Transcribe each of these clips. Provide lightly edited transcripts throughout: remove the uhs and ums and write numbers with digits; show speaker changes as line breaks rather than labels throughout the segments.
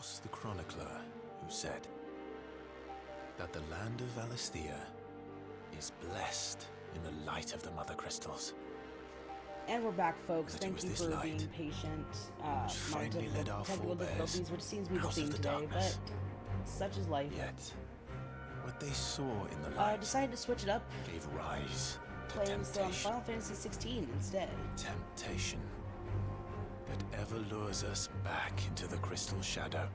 was the chronicler who said that the land of Valisthea is blessed in the light of the Mother Crystals.
And we're back, folks.
That
Thank you for being patient.
Finally led our
technical difficulties, which seems to be the theme today, but such is life.
Yet, what they saw in the light
decided to switch it up.
gave rise to
Playing some
temptation.
Final Fantasy 16 instead.
Temptation that ever lures us back into the crystal shadow.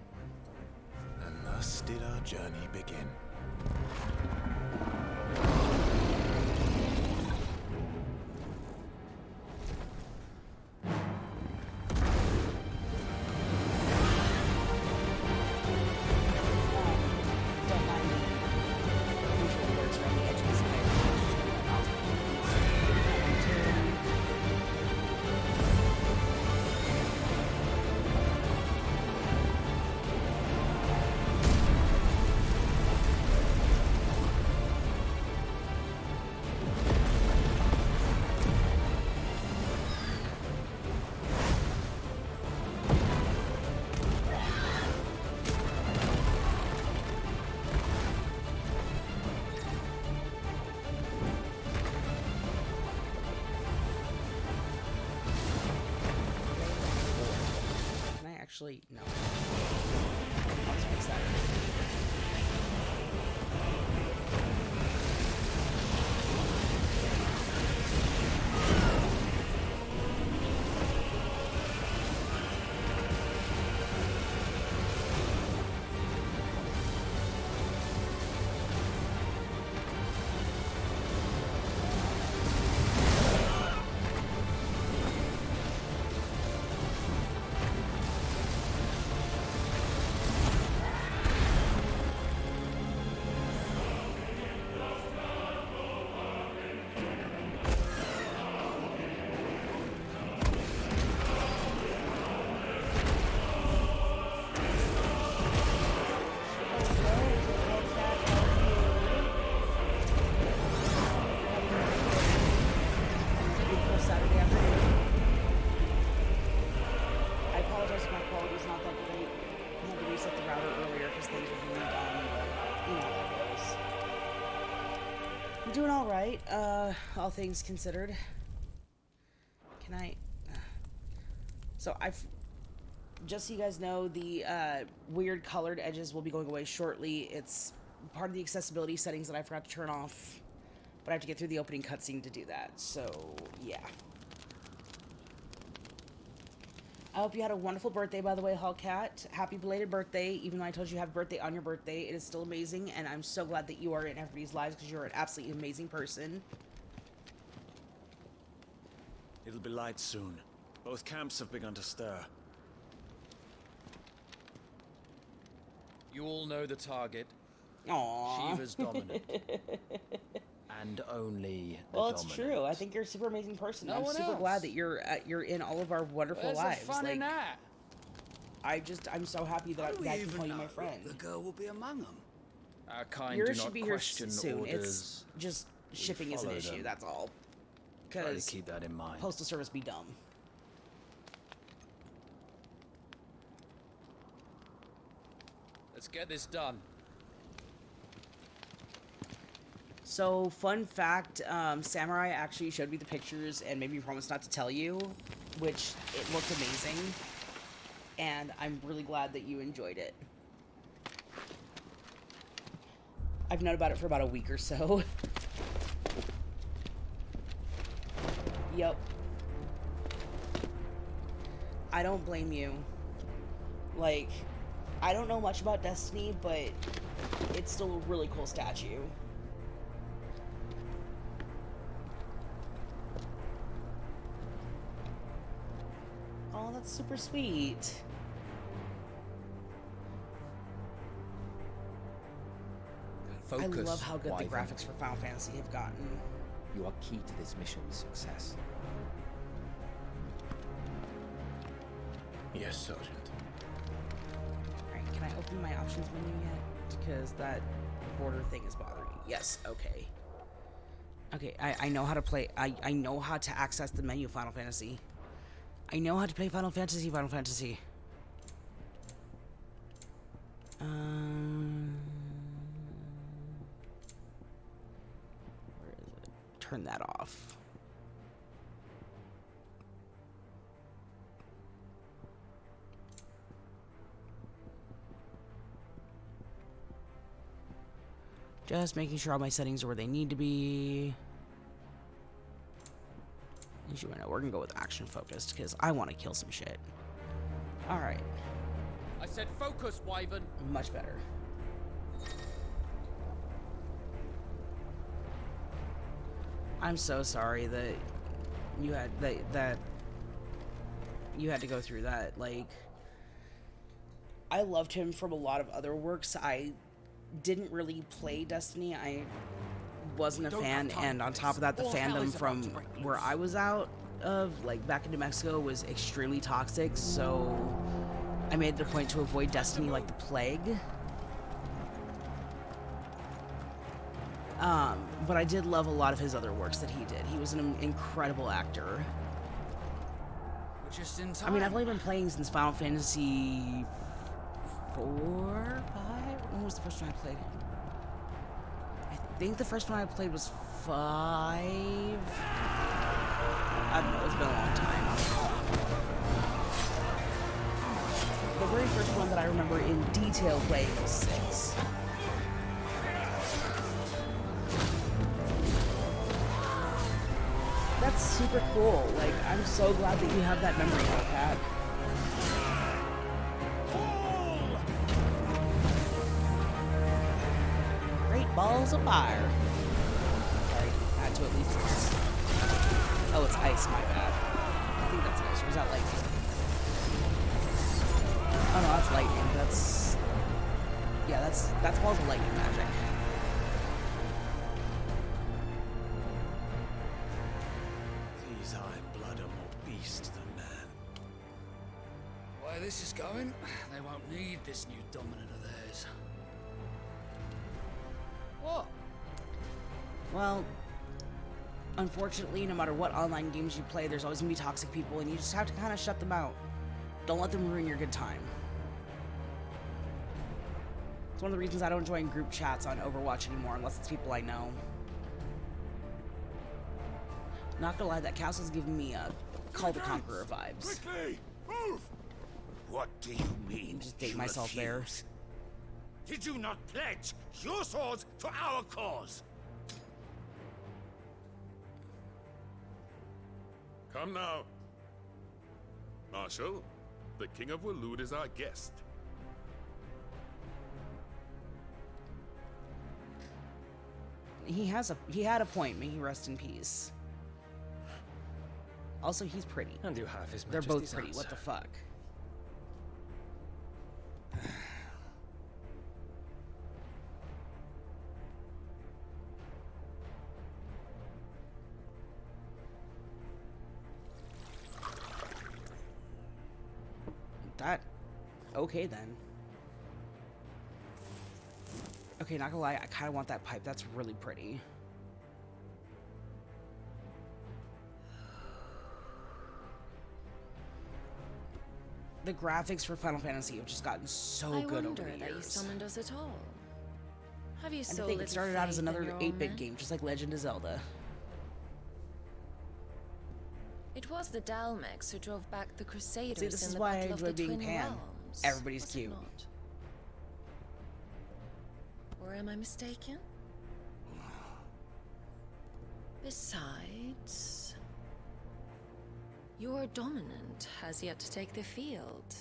And thus did our journey begin.
Don't mind me. Visual words around the edge of this fire. Can I actually? No. I'll just fix that. Beautiful Saturday afternoon. I apologize if my quality is not that great. I had to reset the router earlier because things were really done, but you know how it goes. I'm doing alright, all things considered. Can I... So I've... Just so you guys know, the weird colored edges will be going away shortly. It's part of the accessibility settings that I forgot to turn off. But I have to get through the opening cutscene to do that, so yeah. I hope you had a wonderful birthday, by the way, Hellcat. Happy belated birthday. Even though I told you happy birthday on your birthday, it is still amazing, and I'm so glad that you are in everybody's lives because you're an absolutely amazing person.
It'll be light soon. Both camps have begun to stir.
You all know the target.
Aww.
Shiva's dominant. And only the
Well, it's
dominant.
true. I think you're a super amazing person.
No
I'm
one
super
else.
glad that you're in all of our wonderful
Where's
lives.
the fun in that?
I'm so happy that I can call you my friend.
The girl will be among them.
Our kind
Yours
do
should
not
be here
question
soon.
orders.
It's just shipping is an
follow
issue.
them.
That's all.
Try to
Because
keep that in mind.
postal service be dumb.
Let's get this done.
So, fun fact, Samurai actually showed me the pictures and made me promise not to tell you, which it looked amazing. And I'm really glad that you enjoyed it. I've known about it for about a week or so. Yep. I don't blame you. Like, I don't know much about Destiny, but it's still a really cool statue. Oh, that's super sweet.
Focus,
I love how good the
Wyvern.
graphics for Final Fantasy have gotten.
You are key to this mission's success.
Yes, Sergeant.
Alright, can I open my options menu yet? Because that border thing is bothering me. Yes, okay. Okay, I know how to play. I know how to access the menu of Final Fantasy. I know how to play Final Fantasy. turn that off. Just making sure all my settings are where they need to be. As you know, we're gonna go with action focused because I want to kill some shit. All right,
I said focus, Wyvern.
much better. I'm so sorry that you had that you had to go through that. Like, I loved him from a lot of other works. I didn't really play Destiny. I wasn't a fan, and on top of that, the fandom from where I was out of, like back in New Mexico, was extremely toxic. So I made it a point to avoid Destiny like the plague. But I did love a lot of his other works that he did. He was an incredible actor.
We're just in time.
I mean, I've only been playing since Final Fantasy 4, 5? When was the first one I played? I think the first one I played was 5. I don't know, it's been a long time. The very first one that I remember in detail playing was 6. That's super cool. Like, I'm so glad that you have that memory, Hellcat. Great balls of fire. Sorry, I had to at least. Oh, it's ice, my bad. I think that's ice. Or is that lightning? Oh no, that's lightning. That's. Yeah, that's balls of lightning magic.
These Iron Blood are more beast than man.
Where this is going, they won't need this new dominant of theirs. What?
Well, unfortunately, no matter what online games you play, there's always gonna be toxic people, and you just have to kind of shut them out. Don't let them ruin your good time. It's one of the reasons I don't join group chats on Overwatch anymore, unless it's people I know. Not gonna lie, that castle's giving me Call the Conqueror vibes.
Quickly, move! What do you mean?
Just date
you
myself there.
refuse? Did you not pledge your swords to our cause?
Come now. Marshal, the King of Waloed is our guest.
He had a point. May he rest in peace. Also, he's pretty.
And you have his
They're both
Majesty's
pretty.
answer.
What the fuck? That. Okay then. Okay, not gonna lie, I kind of want that pipe. That's really pretty. The graphics for Final Fantasy have just gotten so
I
good over
wonder
the
that you
years.
summoned us at all. Have you
And
so
I think
little
it started out as
faith in
another
your own
8-bit
men?
game, just like Legend of Zelda.
It was the Dalmex who drove back the Crusaders
See, this
in
is
the
why I
Battle of
enjoy
the
being
Twin
Pan.
Realms.
Everybody's
was it
cute.
not? Or am I mistaken? Besides, your dominant has yet to take the field.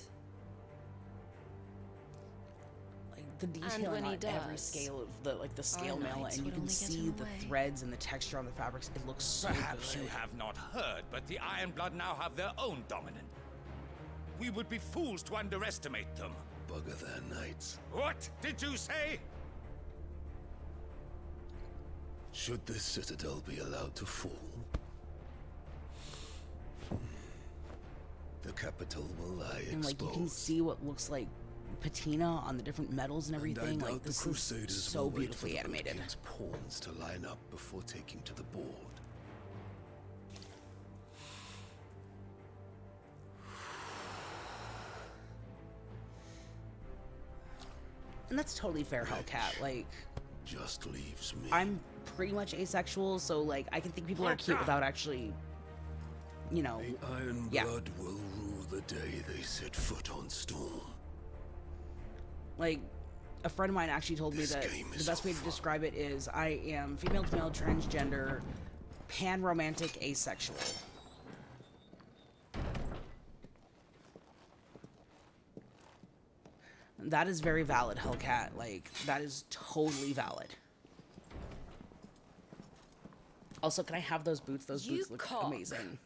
Like the
And
detailing
when
on
he
every
does,
scale of the the scale
our
mail,
knights
and you
would
can
only get
see
in
the
the way.
threads and the texture on the fabrics. It looks so
Perhaps
good.
you have not heard, but the Iron Blood now have their own dominant. We would be fools to underestimate them.
Bugger their knights.
What did you say?
Should this citadel be allowed to fall? The capital will lie
And like you
exposed.
can see what looks like patina on the different metals and
And
everything.
I doubt
Like
the
this is
Crusaders
so
will wait for
beautifully
the Good
animated.
King's pawns to line up before taking to the board.
And that's totally fair, Hellcat. Like,
Just leaves me.
I'm pretty much asexual, so like I can think people are cute without actually, you know.
The Iron
Yeah.
Blood will rule the day they set foot on Storm.
Like, a friend of mine actually told me
This
that
game
the
is
best way to
over.
describe it is I am female to male, transgender, pan-romantic, asexual. That is very valid, Hellcat. Like, that is totally valid. Also, can I have those boots? Those
You
boots look
cock.
amazing.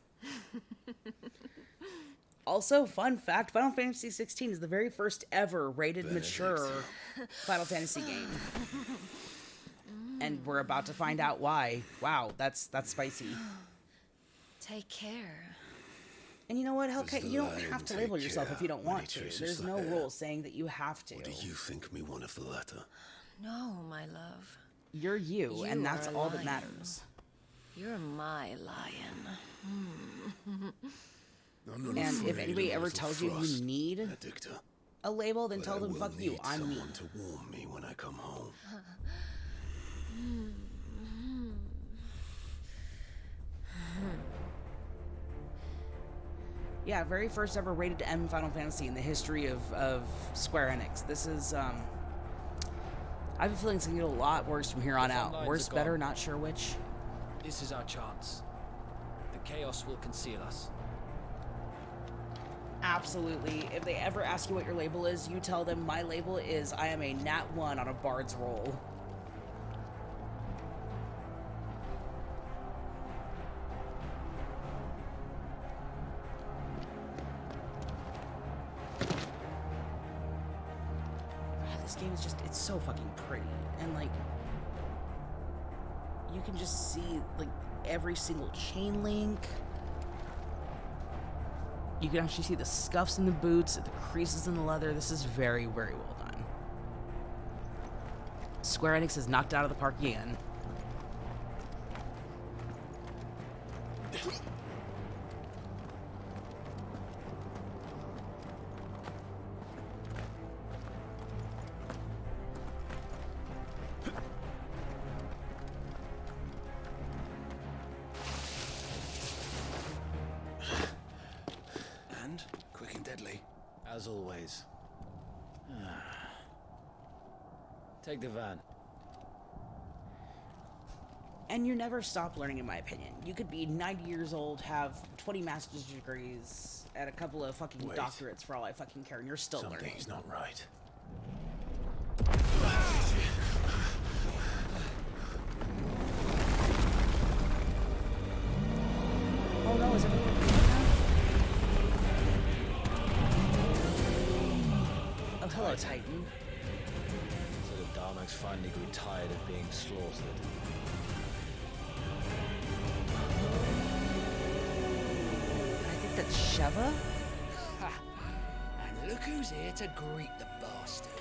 Also, fun fact, Final Fantasy 16 is the very first ever rated mature Final Fantasy game. And we're about to find out why. Wow, that's spicy.
Take care.
And you know what, Hellcat,
the
you don't
lion
have to label
take
yourself
care
if you don't
when
want
he
to.
chases
There's
the
no
hare?
rule saying that you have to.
Or do you think me one of the latter?
No, my love.
You're you,
You
and that's
are a
all that
lion.
matters.
You're my lion.
I'm not
And if
afraid
anybody
of
ever
little
tells you
Frost,
you need
Addictor,
a label, then
but
tell
I
them,
will
fuck you,
need
I'm me.
someone to warm me when I come home.
Yeah, very first ever rated M Final Fantasy in the history of Square Enix. This is, I have a feeling it's gonna get a lot worse from here on
The front
out.
lines
Worse,
are
better,
gone.
not sure which.
This is our chance. The chaos will conceal us.
Absolutely. If they ever ask you what your label is, you tell them my label is I am a Nat 1 on a Bard's roll. This game is just, it's so fucking pretty. And like, you can just see like every single chain link. You can actually see the scuffs in the boots, the creases in the leather. This is very, very well done. Square Enix is knocked out of the park again.
And quick and deadly.
As always. Take the van.
And you never stop learning, in my opinion. You could be 90 years old, have 20 master's degrees, and a couple of fucking
Wait.
doctorates for all I fucking care, and you're still learning.
Something's not right.
Oh no, is everyone okay now? Oh, hello, Titan.
So the Darmax finally grew tired of being slaughtered.
I think that's Sheva?
Ha! And look who's here to greet the bastard.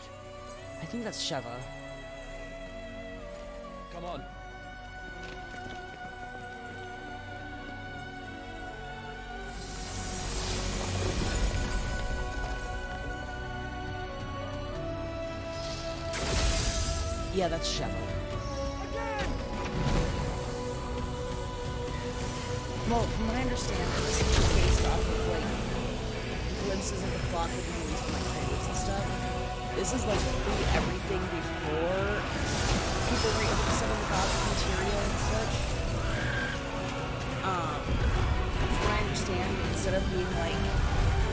I think that's Sheva.
Come on.
Yeah, that's Sheva. Well, from what I understand, this is just based off of, like, glimpses of the plot that we released from, like, trailers and stuff. This is, like, everything before people were able to summon the gods of materia and such. From what I understand, instead of being like,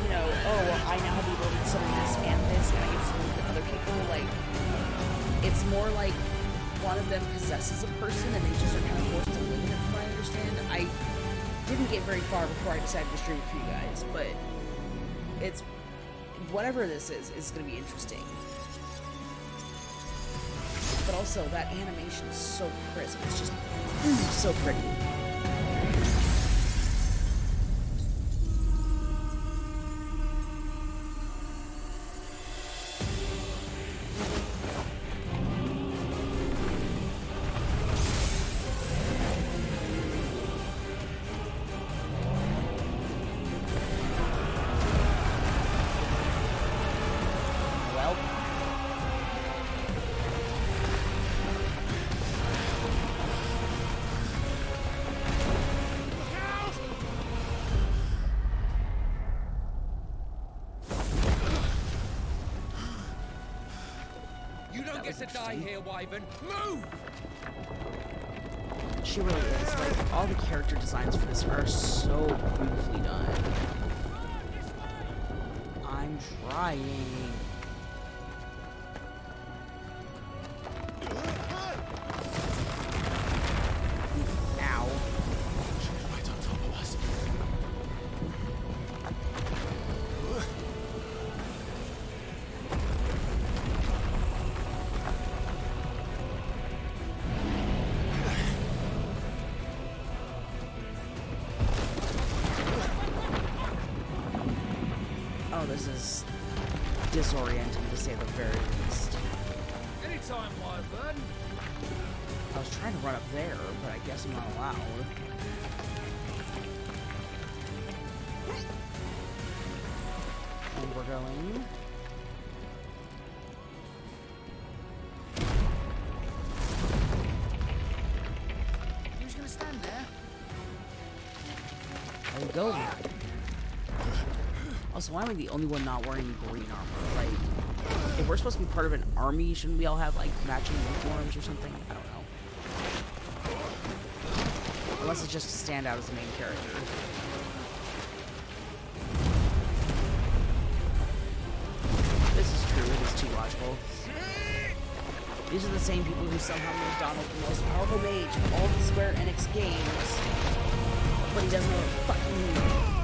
you know, oh, well, I now have the ability to summon this and this, and I get to summon with other people, like, it's more like one of them possesses a person and they just are kind of forced to live in it, from what I understand. I didn't get very far before I decided to stream it for you guys, but it's, whatever this is going to be interesting. But also, that animation is so crisp. It's just so pretty. Well,
You don't get to die here, Wyvern. Move!
She really is. Like, all the character designs for this are so beautifully done. I'm trying. Ow.
Right on top of us.
Oh, this is disorienting to say the very least.
Anytime, Wyvern.
I was trying to run up there, but I guess I'm not allowed. And we're going.
Who's gonna stand there?
There we go. Also, why am I the only one not wearing green armor? Like, if we're supposed to be part of an army, shouldn't we all have, like, matching uniforms or something? I don't know. Unless it's just to stand out as the main character. This is true, it is too logical. These are the same people who somehow made Donald the most powerful mage in all the Square Enix games. But he doesn't know what fucking mean.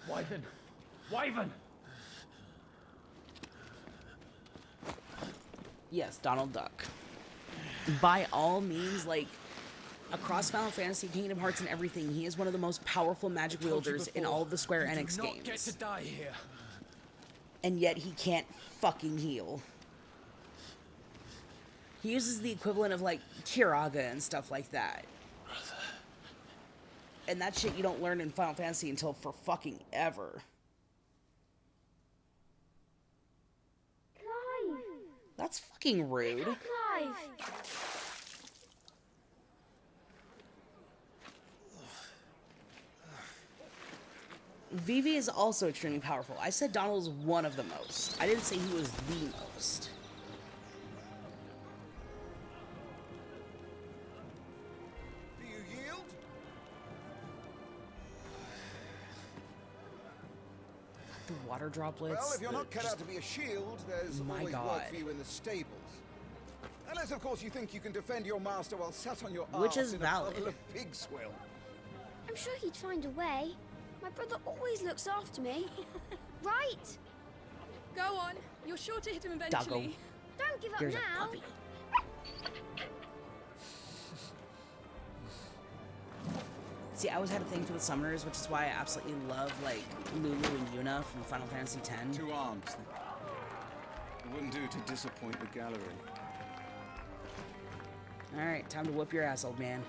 Wyvern! Wyvern!
Yes, Donald Duck. By all means, like, across Final Fantasy, Kingdom Hearts, and everything, he is one of the most powerful magic wielders in all of the Square Enix
Do not get
games.
to die here.
And yet he can't fucking heal. He uses the equivalent of, like, Kiraga and stuff like that. And that shit you don't learn in Final Fantasy until for fucking ever.
Clive!
That's fucking rude.
Clive!
Vivi is also extremely powerful. I said Donald is one of the most. I didn't say he was the most.
Do you yield?
The water droplets.
Well, if you're not cut out to be a shield, there's
My
always
God.
work for you in the stables. Unless, of course, you think you can defend your master while sat on your
Which
arse
is
in
valid.
a puddle of pig swill.
I'm sure he'd find a way. My brother always looks after me. Right?
Go on. You're sure to hit him
Doggo.
eventually.
Don't give up
There's a
now.
puppy. See, I always had a thing for the summoners, which is why I absolutely love, like, Lulu and Yuna from Final Fantasy X.
2 arms. It wouldn't do to disappoint the gallery.
Alright, time to whoop your ass, old man.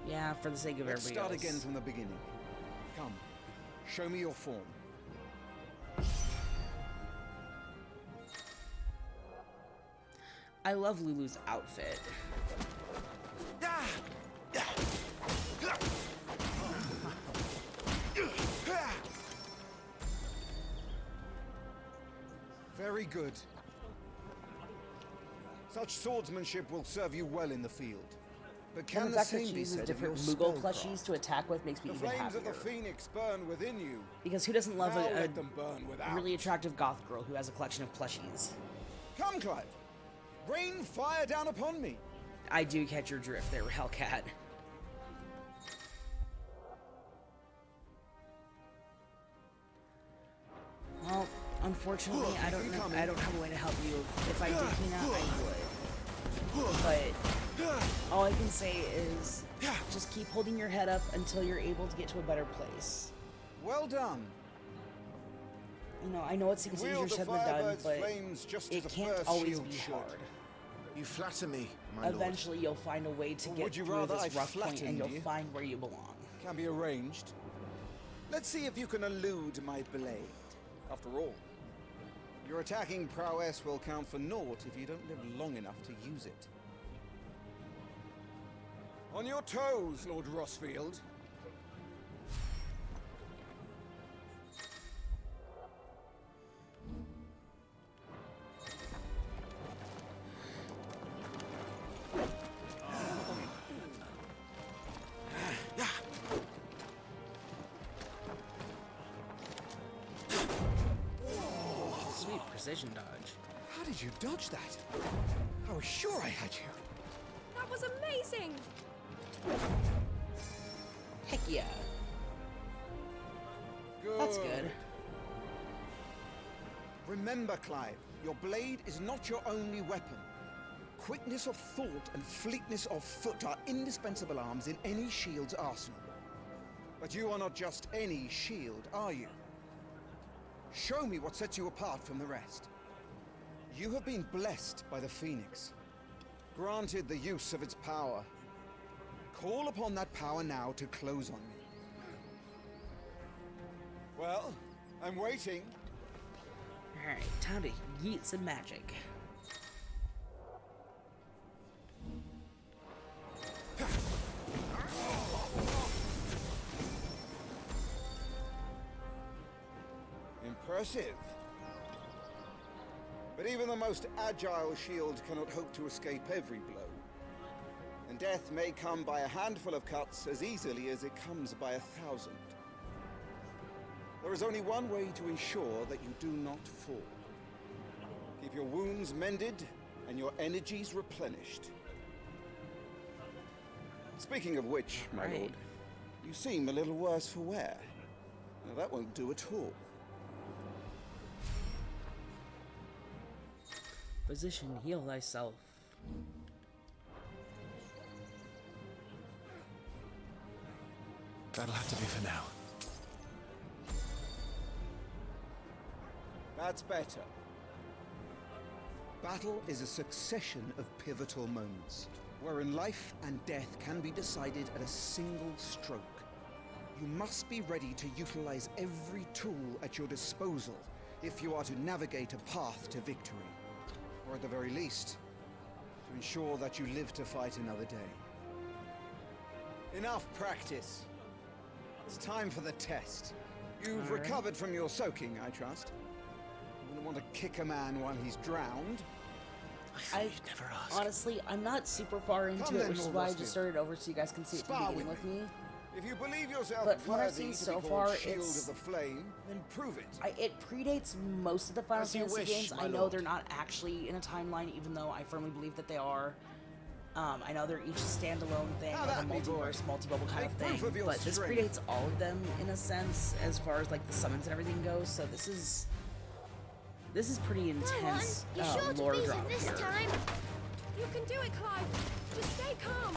Yeah, for the sake of
Let's
everybody
start
else.
again from the beginning. Come, show me your form.
I love Lulu's outfit.
Very good. Such swordsmanship will serve you well in the field. But
And
can
the
the
fact that
same
she
be
uses
said of your
different Moogle
spellcraft?
plushies to attack with makes me
The
even
flames
happier.
of the phoenix burn within you.
Because who doesn't love
Now
a
let them burn without.
really attractive goth girl who has a collection of plushies?
Come, Clive. Rain fire down upon me.
I do catch your drift there, Hellcat. Well, unfortunately, I don't know. I don't have a way to help you. If I did, Hina, I would. But all I can say is just keep holding your head up until you're able to get to a better place.
Well done.
You know, I know it seems easier
Wield the
said than done,
Firebird's
but
flames just as
it
a
can't
first
always
shield
be
should.
hard.
You flatter me, my lord.
Eventually, you'll find a way to
Or
get
would you
through
rather
this
I
rough point, and
flattened
you'll
you?
find where you belong.
Can be arranged. Let's see if you can elude my blade. After all, Your attacking prowess will count for naught if you don't live long enough to use it. On your toes, Lord Rossfield.
Sweet precision dodge.
How did you dodge that? I was sure I had you.
That was amazing!
Heck yeah.
Good.
That's good.
Remember, Clive, your blade is not your only weapon. Quickness of thought and fleetness of foot are indispensable arms in any shield's arsenal. But you are not just any shield, are you? Show me what sets you apart from the rest. You have been blessed by the Phoenix, granted the use of its power. Call upon that power now to close on me. Well, I'm waiting.
Alright, time to yeet some magic.
Impressive. But even the most agile shield cannot hope to escape every blow. And death may come by a handful of cuts as easily as it comes by 1,000. There is only one way to ensure that you do not fall. Keep your wounds mended and your energies replenished. Speaking of which, my lord, you seem a little worse for wear. Now that won't do at all.
Physician, heal thyself.
That'll have to be for now.
That's better. Battle is a succession of pivotal moments, wherein life and death can be decided at a single stroke. You must be ready to utilize every tool at your disposal if you are to navigate a path to victory. Or at the very least, to ensure that you live to fight another day. Enough practice. It's time for the test. You've recovered from your soaking, I trust. You wouldn't want to kick a man while he's drowned.
Honestly, I'm not super far into it, which is why I just started over so you guys can see it from the beginning with me.
If you believe yourself
But from what I've
worthy
seen
to
so
be
far,
called Shield
it's...
of the Flame, then prove it.
It predates most of the Final
As you
Fantasy
wish,
games.
my
I know
lord.
they're not actually in a timeline, even though I firmly believe that they are. I know they're each standalone thing,
Now
like a
that, me boy.
multiverse, multi-bubble kind of
Make proof
thing.
of your
But this
strength.
predates all of them in a sense, as far as like the summons and everything goes. So this is pretty intense
Go on, you're sure
lore
to beat
drop
him this
here.
time.
You can do it, Clive. Just stay calm.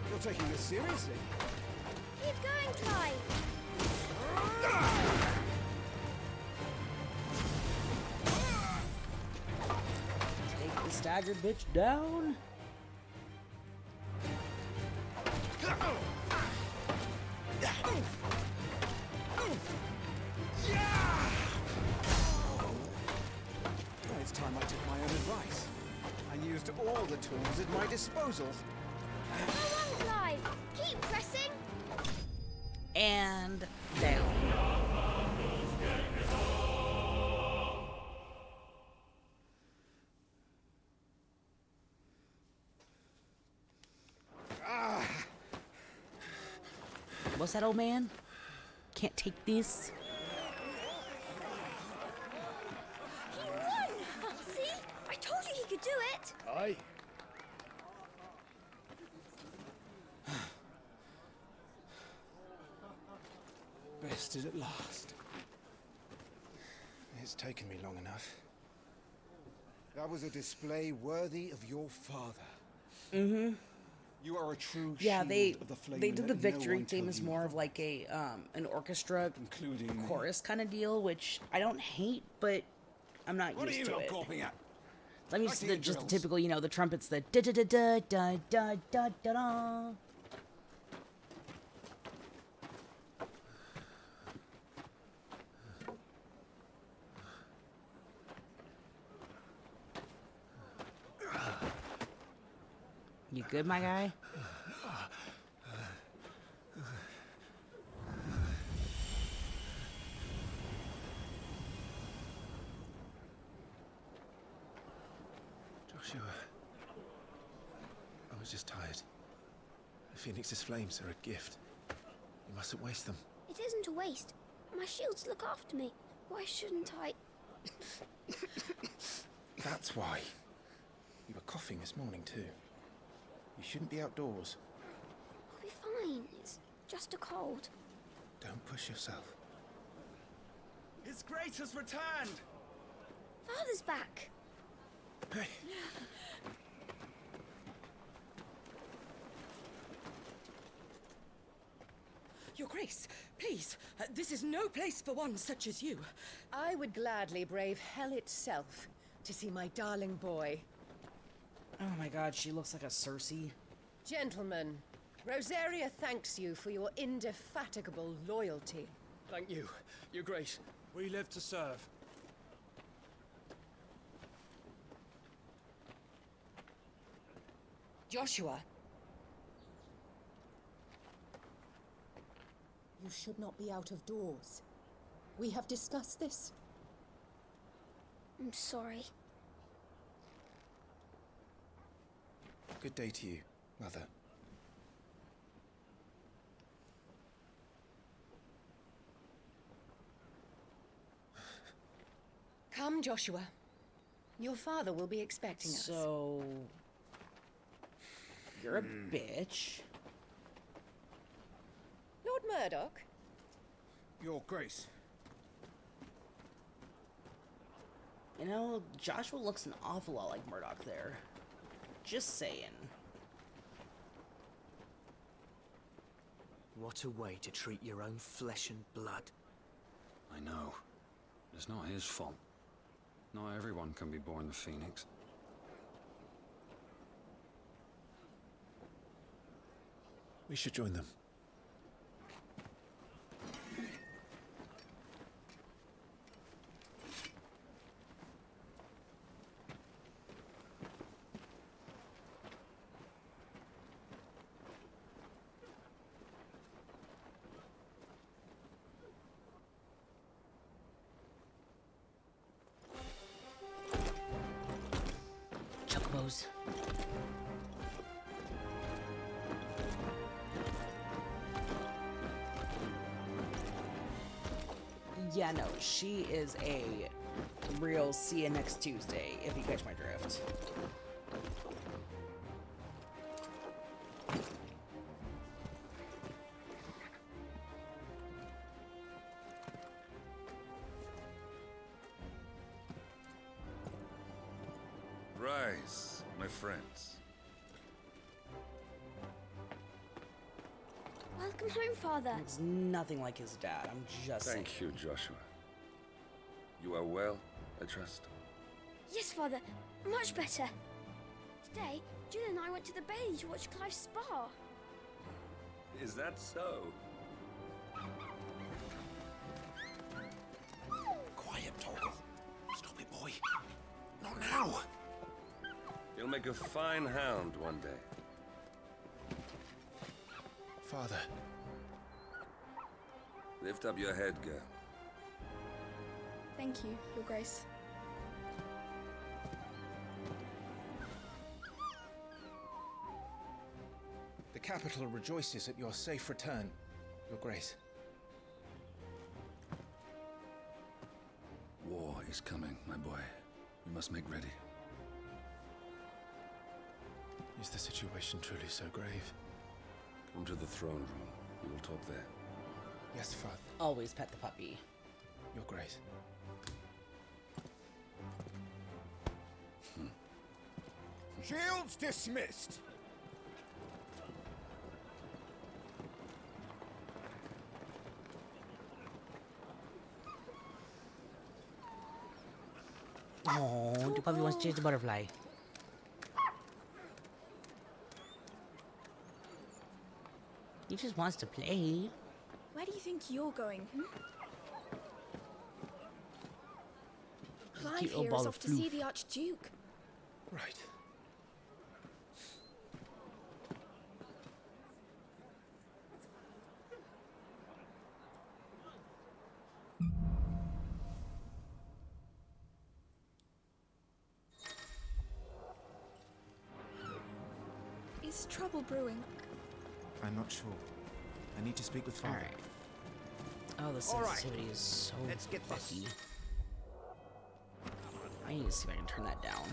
You're taking this seriously.
Keep going, Clive.
Take the staggered bitch down.
Well, it's time I took my own advice. I used all the tools at my disposal.
Go on, Clive. Keep pressing.
And down. What's that, old man? Can't take this.
He won! See? I told you he could do it.
Aye. Bested at last. It's taken me long enough. That was a display worthy of your father.
Mm-hmm.
You are a true
Yeah,
shield of the flame.
they did the
and let no
victory
one
theme
tell
as
you
more of like a an orchestra
including
chorus kind of deal, which I don't hate, but I'm not
What are
used
you
to
lot
it.
gawping at?
I'm used to just the typical, you know, the trumpets, the da da da da da da da da da. You good, my guy?
Joshua, I was just tired. The Phoenix's flames are a gift. You mustn't waste them.
It isn't a waste. My shields look after me. Why shouldn't I?
That's why. You were coughing this morning too. You shouldn't be outdoors.
I'll be fine. It's just a cold.
Don't push yourself.
His Grace has returned!
Father's back.
Hey.
Your Grace, please, this is no place for one such as you. I would gladly brave hell itself to see my darling boy.
Oh my god, she looks like a Cersei.
Gentlemen, Rosaria thanks you for your indefatigable loyalty.
Thank you, Your Grace. We live to serve.
Joshua. You should not be out of doors. We have discussed this.
I'm sorry.
Good day to you, Mother.
Come, Joshua. Your father will be expecting us.
So... You're a bitch.
Lord Murdoch?
Your Grace.
You know, Joshua looks an awful lot like Murdoch there. Just saying.
What a way to treat your own flesh and blood.
I know. It's not his fault. Not everyone can be born the Phoenix.
We should join them.
Chocobos. Yeah, no, she is a real see you next Tuesday, if you catch my drift.
Rise, my friends.
Welcome home, Father.
It's nothing like his dad, I'm just saying.
Thank you, Joshua. You are well, I trust.
Yes, Father. Much better. Today, Jill and I went to the Bailey to watch Clive's spa.
Is that so?
Quiet, Torgal. Stop it, boy. Not now.
You'll make a fine hound one day.
Father.
Lift up your head, girl.
Thank you, Your Grace.
The capital rejoices at your safe return, Your Grace.
War is coming, my boy. We must make ready.
Is the situation truly so grave?
Come to the throne room. We will talk there.
Yes, Father.
Always pet the puppy.
Your Grace.
Shields dismissed.
Oh, The puppy wants to chase the butterfly. He just wants to play.
Where do you think you're going? Clive
Cute old
here
ball
is
of
off to see
floof.
the Archduke.
Right.
Is trouble brewing?
I'm not sure. I need to speak with Father.
Alright. Oh, the sensitivity is so fucky. I need to see if I can turn that down.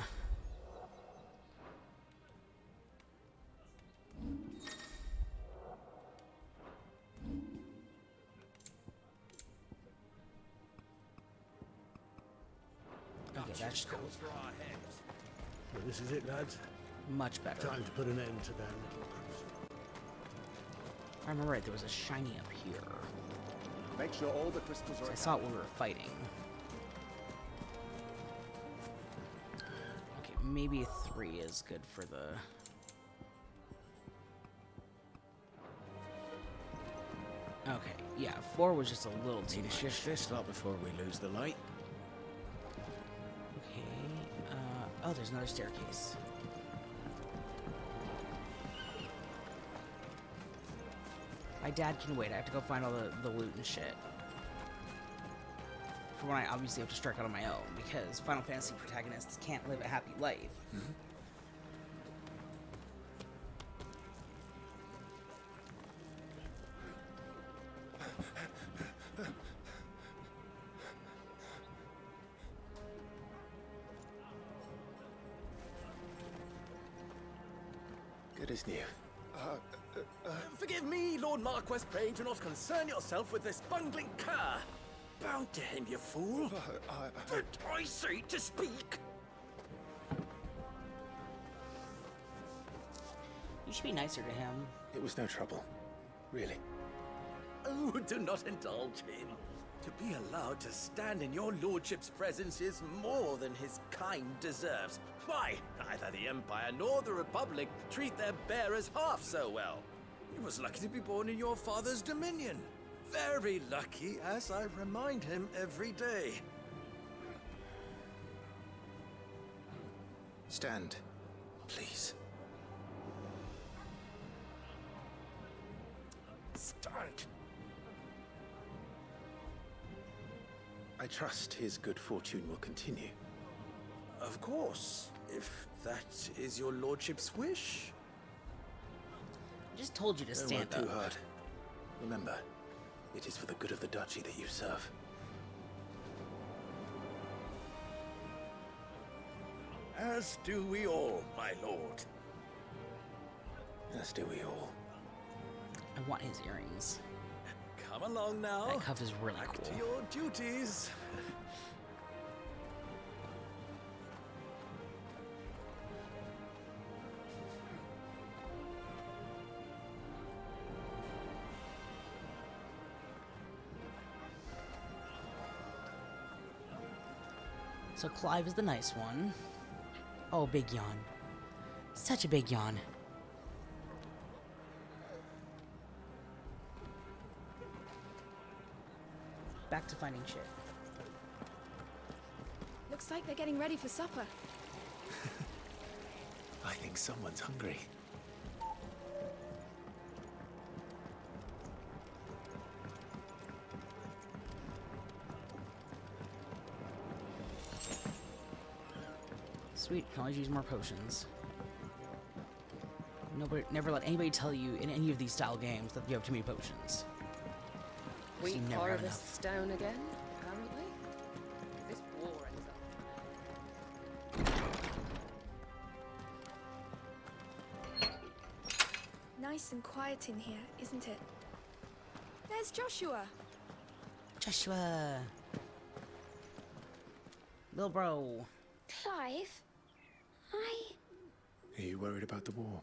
Okay, that's cool.
Well, this is it, lads.
Much better.
Time to put an end to their little cruise.
I remember right, there was a shiny up here.
Make sure all the crystals are.
So I saw it when we were fighting. Okay, maybe 3 is good for the... Okay, yeah, 4 was just a little too
Need to
much.
shift this lot before we lose the light.
Okay, oh, there's another staircase. My dad can wait. I have to go find all the loot and shit. For when I obviously have to strike out on my own, because Final Fantasy protagonists can't live a happy life.
Good as new.
Forgive me, Lord Marquess, pray do not concern yourself with this bungling cur. Bow to him, you fool. But I say to speak.
You should be nicer to him.
It was no trouble. Really.
Oh, do not indulge him. To be allowed to stand in your lordship's presence is more than his kind deserves. Why, neither the Empire nor the Republic treat their bearers half so well. He was lucky to be born in your father's dominion. Very lucky, as I remind him every day.
Stand, please.
Stand.
I trust his good fortune will continue.
Of course, if that is your lordship's wish.
I just told you to
Don't
stand
work
up.
too hard. Remember, it is for the good of the duchy that you serve.
As do we all, my lord.
As do we all.
I want his earrings.
Come along now.
That cuff is really
Back
cool.
to your duties.
So Clive is the nice one. Oh, big yawn. Such a big yawn. Back to finding shit.
Looks like they're getting ready for supper.
I think someone's hungry.
Sweet, can always use more potions. Never let anybody tell you in any of these style games that you have too many potions.
We
You never have
harvests down again, apparently. This war ends up.
Nice and quiet in here, isn't it? There's Joshua.
Joshua! Little bro.
Clive,
Are you worried about the war?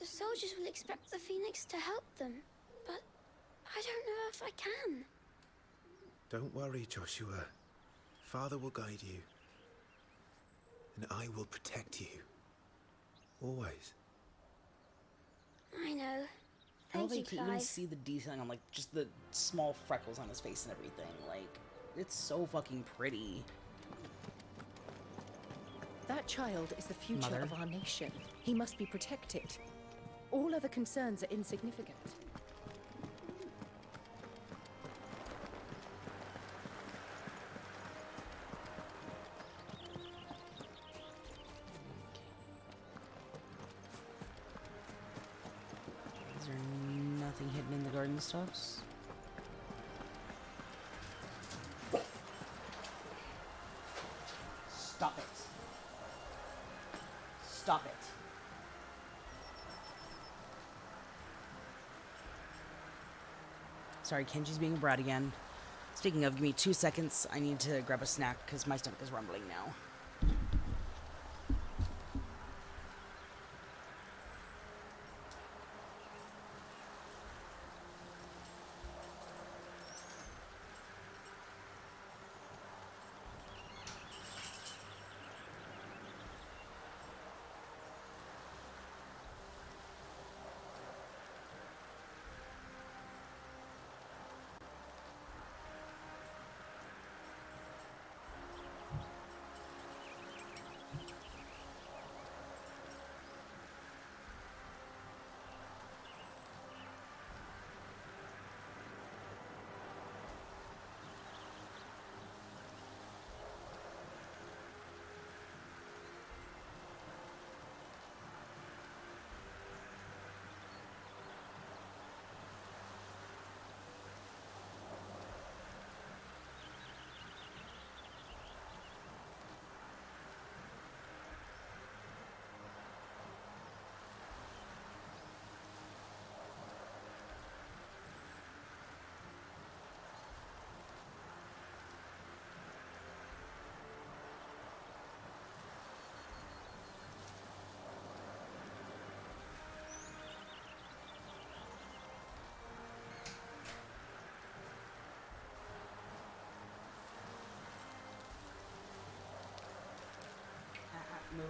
the soldiers will expect the Phoenix to help them, but I don't know if I can.
Don't worry, Joshua. Father will guide you.
And I will protect you. Always.
I know.
I don't
Thank you,
think you can even
Clive.
see the detailing on, like, just the small freckles on his face and everything. Like, it's so fucking pretty.
That child is the future
Mother.
of our nation. He must be protected. All other concerns are insignificant.
Is there nothing hidden in the garden stops? Stop it. Stop it. Sorry, Kenji's being a brat again. Speaking of, give me 2 seconds. I need to grab a snack because my stomach is rumbling now. Move.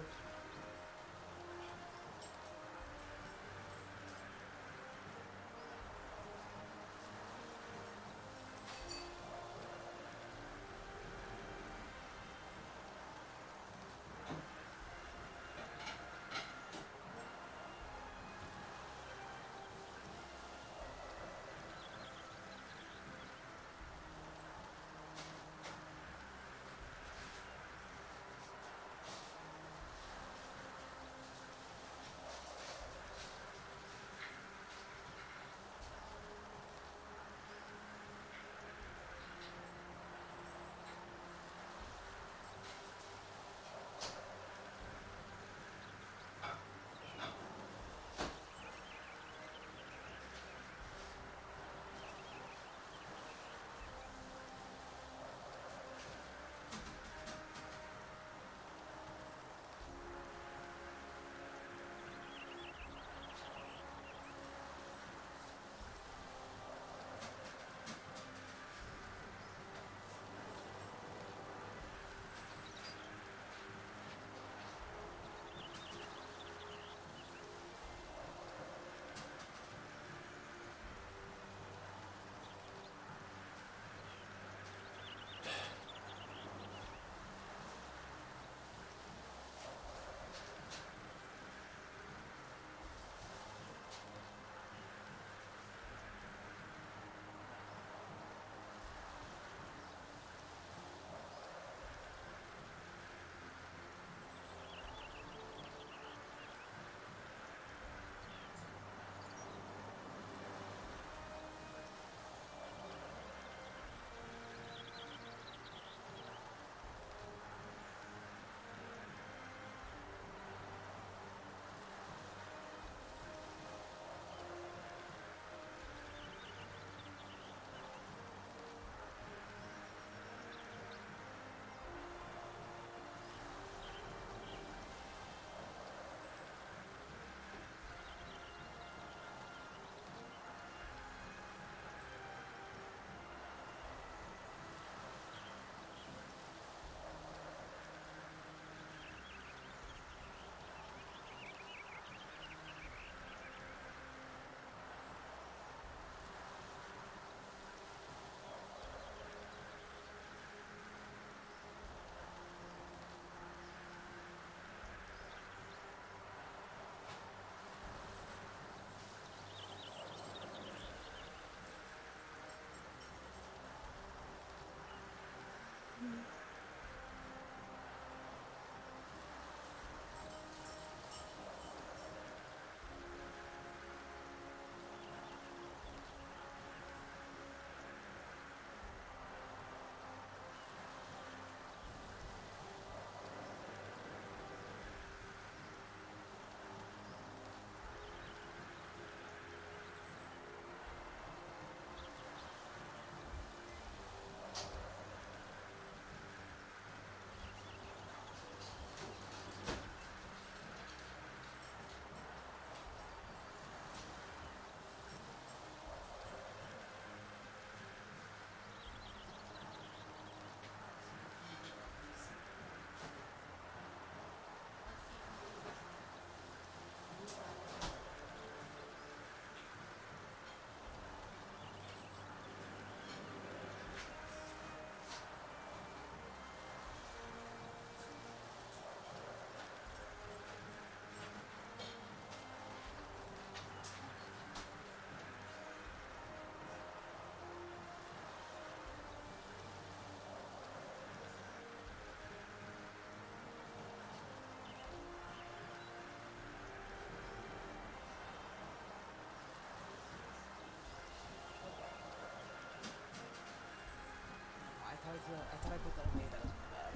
thought I put that away. That was my bad.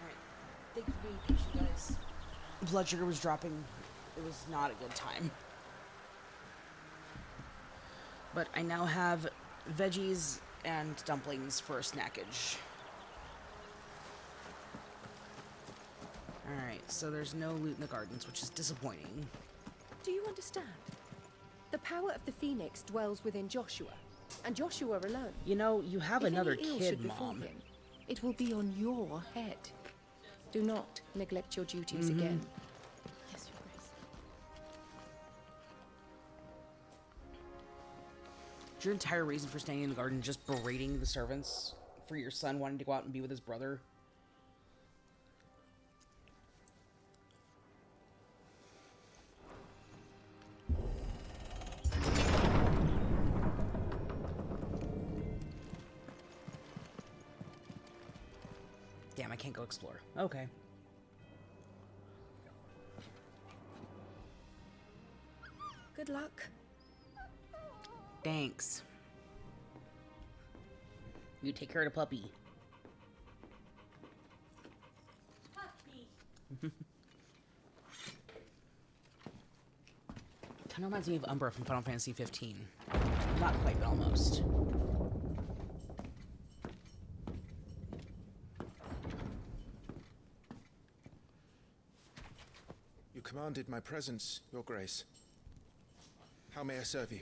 Alright. Thank you for being patient, guys. Blood sugar was dropping. It was not a good time. But I now have veggies and dumplings for snackage. Alright, so there's no loot in the gardens, which is disappointing.
Do you understand? The power of the Phoenix dwells within Joshua, and Joshua alone.
You know, you have another
If any ill
kid,
should befall
Mom.
him, it will be on your head. Do not neglect your duties again. Yes, Your Grace.
Is your entire reason for staying in the garden just berating the servants for your son wanting to go out and be with his brother? Damn, I can't go explore. Okay.
Good luck.
Thanks. You take care of the puppy. Kind of reminds me of Umbra from Final Fantasy 15. Not quite, but almost.
You commanded my presence, Your Grace. How may I serve you?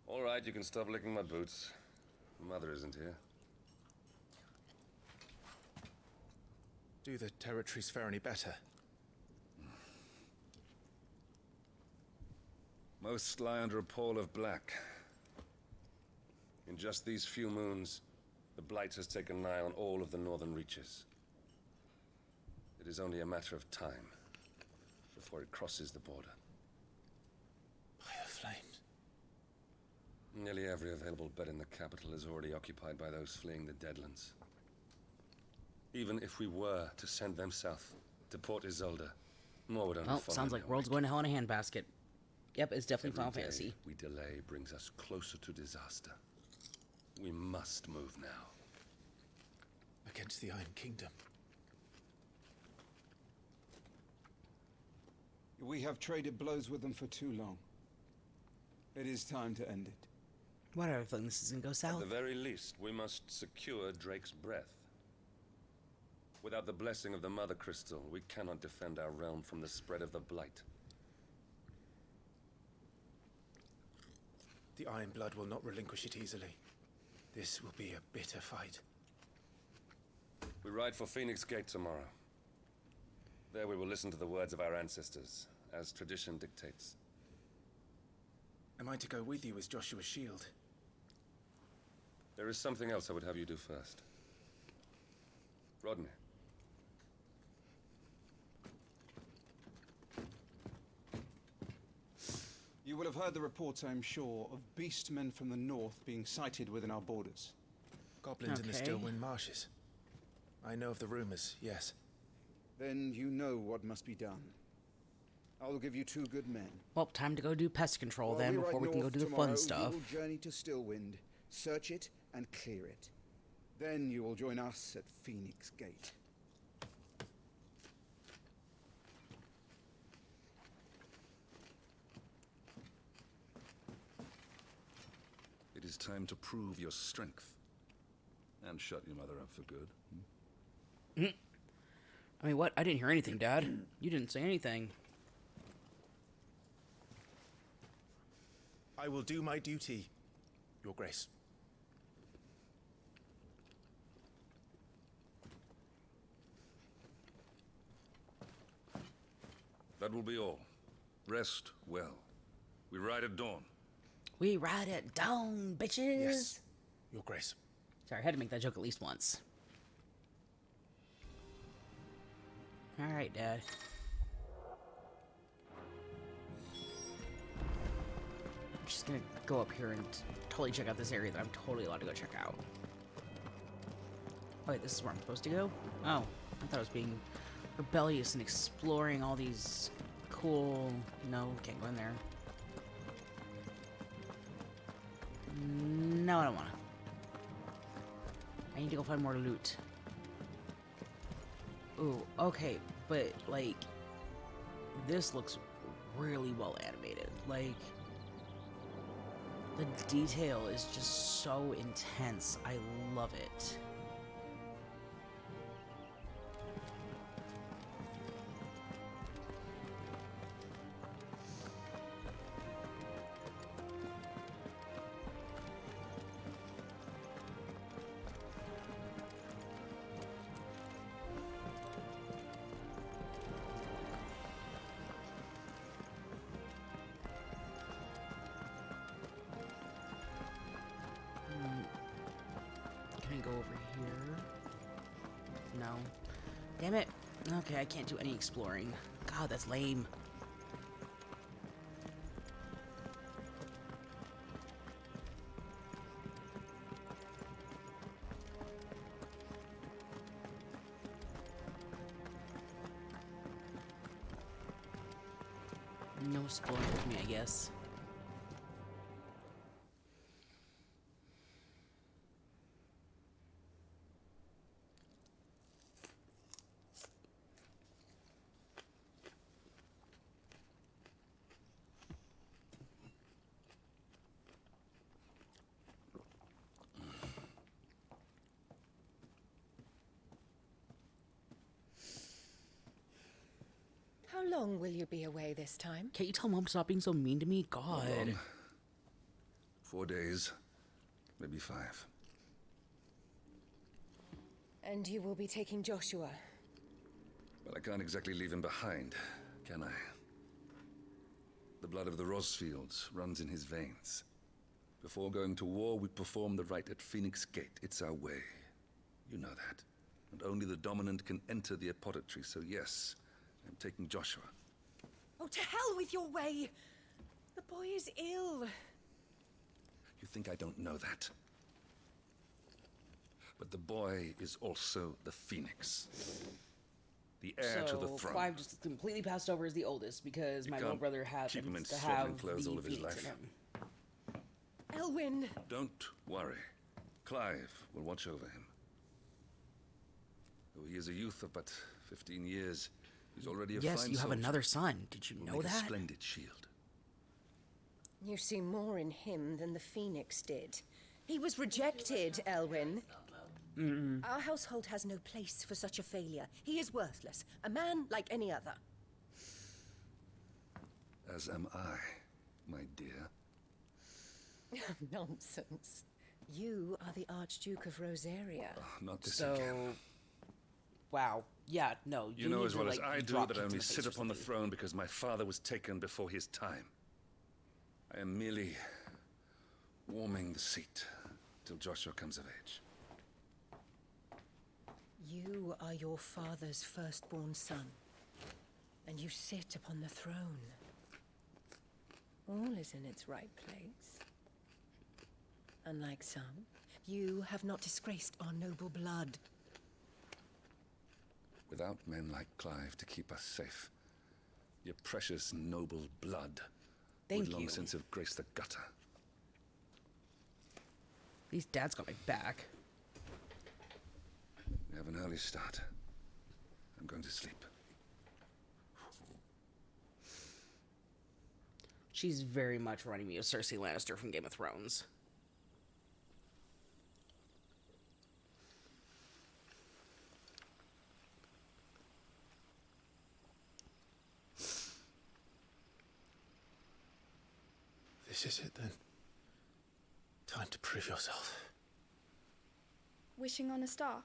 All right, you can stop licking my boots. Mother isn't here.
Do the territories fare any better?
Most lie under a pall of black. In just these few moons, the Blight has taken nigh on all of the northern reaches. It is only a matter of time before it crosses the border.
Fire flames.
Nearly every available bed in the capital is already occupied by those fleeing the Deadlands. Even if we were to send them south to Port Isolde, more would only
Well,
follow
sounds
in
like
their
world's
wake.
going to hell in a handbasket. Yep, it's definitely Final
Every day
Fantasy.
we delay brings us closer to disaster. We must move now.
Against the Iron Kingdom.
We have traded blows with them for too long. It is time to end it.
Why do I have a feeling this is going to go
At
south?
the very least, we must secure Drake's breath. Without the blessing of the Mother Crystal, we cannot defend our realm from the spread of the Blight.
The Iron Blood will not relinquish it easily. This will be a bitter fight.
We ride for Phoenix Gate tomorrow. There we will listen to the words of our ancestors, as tradition dictates.
Am I to go with you as Joshua's shield?
There is something else I would have you do first. Rodney.
You will have heard the reports, I am sure, of beastmen from the north being sighted within our borders.
Goblins in the Stillwind Marshes. I know of the rumors, yes.
Then you know what must be done. I will give you 2 good men.
Well, time to go do pest control
While
then
we
before
ride
we can go
north
do the
tomorrow,
fun stuff.
You will journey to Stillwind, search it and clear it. Then you will join us at Phoenix Gate.
It is time to prove your strength. And shut your mother up for good.
I mean, what? I didn't hear anything, Dad. You didn't say anything.
I will do my duty, Your Grace.
That will be all. Rest well. We ride at dawn.
We ride it down, bitches.
Yes, Your Grace.
Sorry, I had to make that joke at least once. Alright, Dad. I'm just gonna go up here and totally check out this area that I'm totally allowed to go check out. Oh, wait, this is where I'm supposed to go? Oh, I thought I was being rebellious and exploring all these cool... No, can't go in there. No, No, I don't wanna. I need to go find more loot. Ooh, okay, but like, this looks really well animated. Like, the detail is just so intense. I love it. Can I go over here? No. Damn it. Okay, I can't do any exploring. God, that's lame. No exploring with me, I guess.
How long will you be away this time?
Can't you tell Mom to stop being so mean to me? God.
Hold on. 4 days, maybe 5.
And you will be taking Joshua?
But I can't exactly leave him behind, can I? The blood of the Rosfields runs in his veins. Before going to war, we perform the rite at Phoenix Gate. It's our way. You know that. And only the dominant can enter the apothecary, so yes, I'm taking Joshua.
Oh, to hell with your way! The boy is ill.
You think I don't know that? But the boy is also the Phoenix. The heir to the throne.
Clive just completely passed over as the oldest because my little brother happens to have
swaddling clothes
the
all of his
Phoenix in
life.
him.
Elwyn!
Don't worry. Clive will watch over him. Though he is a youth of but 15 years, he's already a fine
Yes, you have
soldier.
another son. Did you
Will
know
make a
that?
splendid shield.
You see more in him than the Phoenix did. He was rejected, Elwyn. Our household has no place for such a failure. He is worthless, a man like any other.
As am I, my dear.
Nonsense. You are the Archduke of Rosaria.
Not this
So,
again.
wow. Yeah, no.
You know
need
as
to,
well
like,
as I
be
do
drop
that I
kicked in
only
the
sit
face or
upon the
something.
throne because my father was taken before his time. I am merely warming the seat till Joshua comes of age.
You are your father's firstborn son, and you sit upon the throne. All is in its right place. Unlike some, you have not disgraced our noble blood.
Without men like Clive to keep us safe, your precious noble blood would long since have graced the gutter.
At least Dad's got my back.
We have an early start. I'm going to sleep.
She's very much reminding me of Cersei Lannister from Game of Thrones.
This is it then. Time to prove yourself.
Wishing on a star.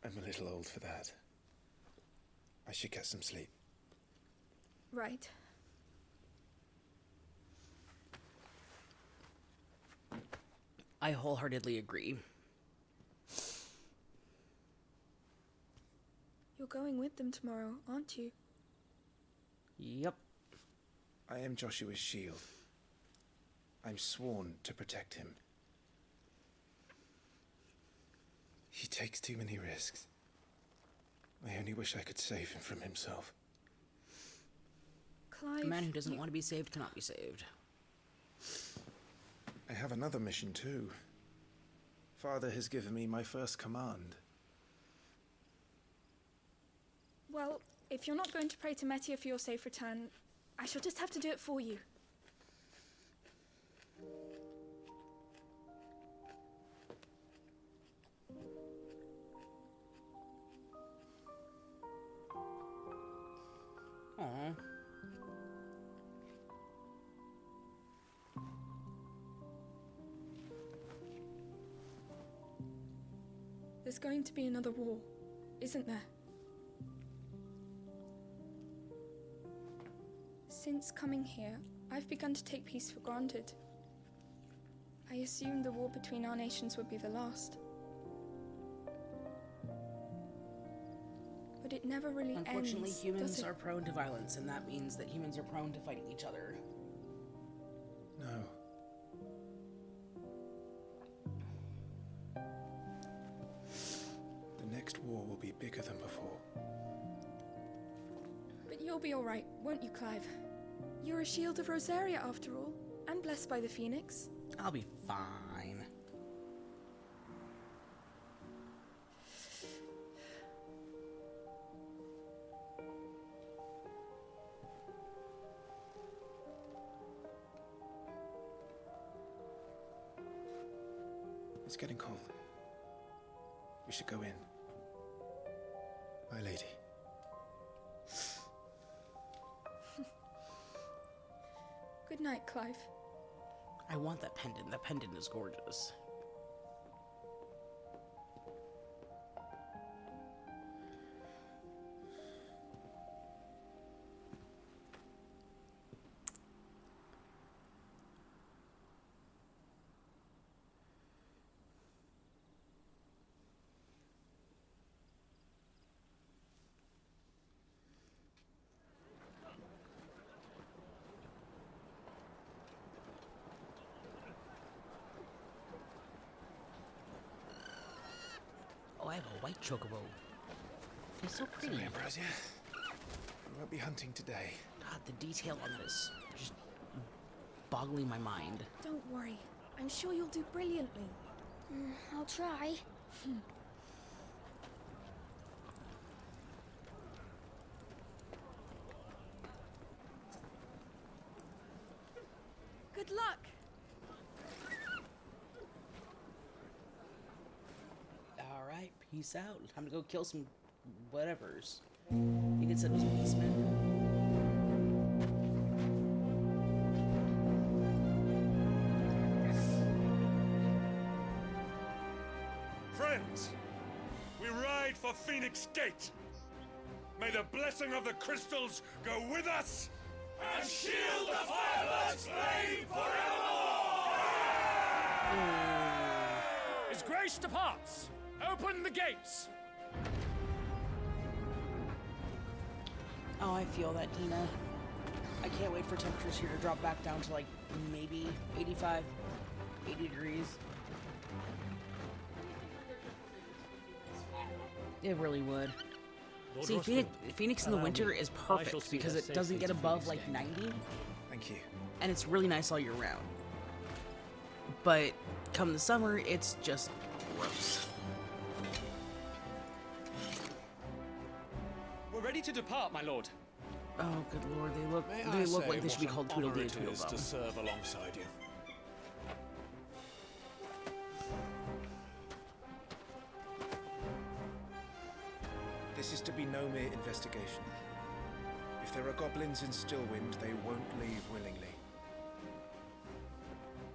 I'm a little old for that. I should get some sleep.
Right.
I wholeheartedly agree.
You're going with them tomorrow, aren't you?
Yep.
I am Joshua's shield. I'm sworn to protect him. He takes too many risks. I only wish I could save him from himself.
Clive,
A man who doesn't want to be saved cannot be saved.
I have another mission too. Father has given me my first command.
Well, if you're not going to pray to Metia for your safe return, I shall just have to do it for you.
Aww.
There's going to be another war, isn't there? Since coming here, I've begun to take peace for granted. I assumed the war between our nations would be the last. But it never really ends.
Unfortunately, humans
does it?
are prone to violence, and that means that humans are prone to fighting each other.
No. The next war will be bigger than before.
But you'll be alright, won't you, Clive? You're a shield of Rosaria after all, and blessed by the Phoenix.
I'll be fine.
It's getting cold. We should go in. My lady.
Good night, Clive.
I want that pendant. That pendant is gorgeous. Oh, I have a white chocobo. It's so pretty.
Sorry, Ambrosia. We won't be hunting today.
God, the detail on this just boggling my mind.
Don't worry. I'm sure you'll do brilliantly.
I'll try.
Good luck.
All right, peace out. Time to go kill some whatevers. You can send those beastmen.
Friends, we ride for Phoenix Gate. May the blessing of the crystals go with us and shield the Firebird's flame forevermore!
His Grace departs. Open the gates.
Oh, I feel that, Dina. I can't wait for temperatures here to drop back down to like maybe 85, 80 degrees. It really would.
Lord
See,
Rosfield,
Phoenix in the
allow
winter
me.
is
I shall
perfect
see
because
her
it doesn't
safely
get
to
above
Phoenix
like
Gate.
90,
Thank you.
and it's really nice all year round. But come the summer, it's just gross.
We're ready to depart, my lord.
Oh, good lord,
May
they
I
look
say
like they should be
what
called
an
Tweedledee
honor
and
it is to
Tweedledum.
serve alongside you.
This is to be no mere investigation. If there are goblins in Stillwind, they won't leave willingly.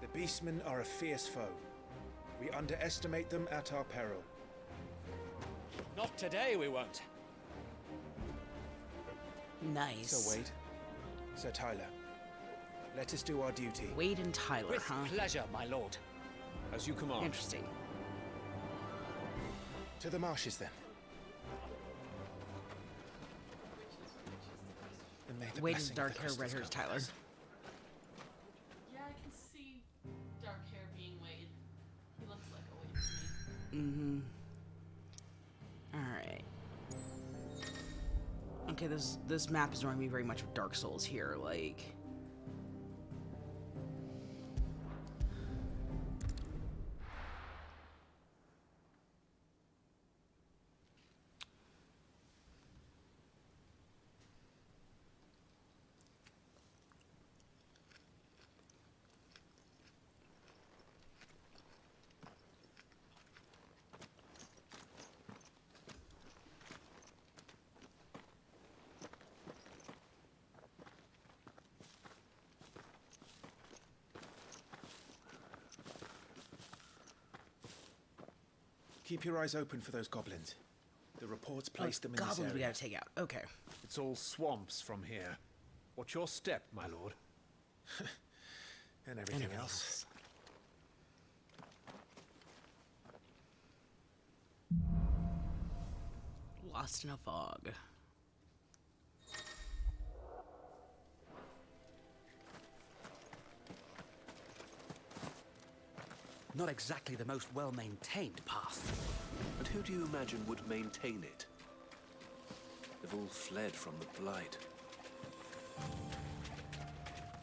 The Beastmen are a fierce foe. We underestimate them at our peril.
Not today, we won't.
Nice.
So Wade, Sir Tyler, let us do our duty.
Wade and Tyler,
With
huh?
pleasure, my lord. As you command.
Interesting.
To the marshes, then. And may the
Wade is
blessing of
dark
the
hair, red
crystals
hair is
go with
Tyler.
us.
Yeah, I can see dark hair being Wade. He looks like a Wade to me.
Mm-hmm. Alright. Okay, this map is reminding me very much of Dark Souls here, like...
Keep your eyes open for those goblins. The reports placed them in this
Goblins
area.
we gotta take out. Okay.
It's all swamps from here. Watch your step, my lord.
And everything else.
Lost in a fog.
Not exactly the most well-maintained path.
And who do you imagine would maintain it? They've all fled from the Blight.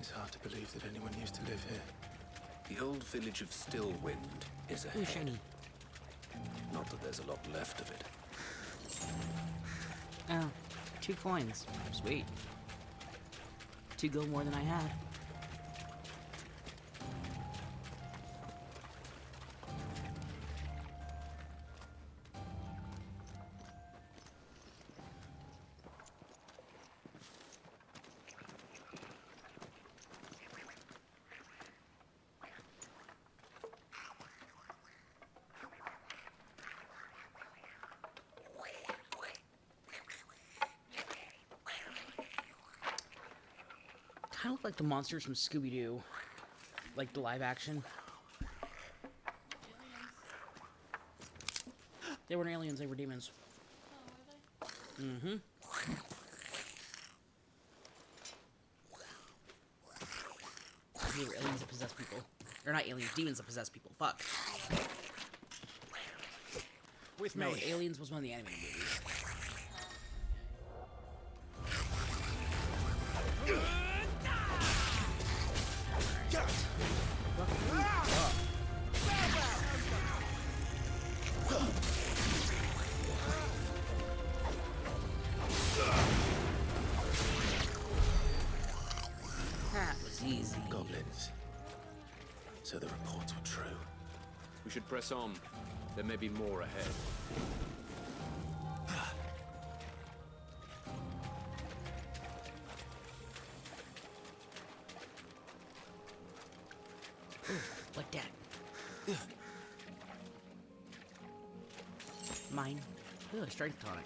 It's hard to believe that anyone used to live here.
The old village of Stillwind is ahead.
shiny.
Not that there's a lot left of it.
Oh, 2 coins. Sweet. 2 gold more than I had. Kind of look like the monsters from Scooby-Doo. Like the live action. They weren't aliens, they were demons. Mm-hmm. They were aliens that possess people. Or not aliens, demons that possess people. Fuck.
With
no,
me.
Aliens was one of the animated movies. That was easy.
Goblins. So the reports were true.
We should press on. There may be more ahead.
Like that. Mine. Ooh, a strength tonic.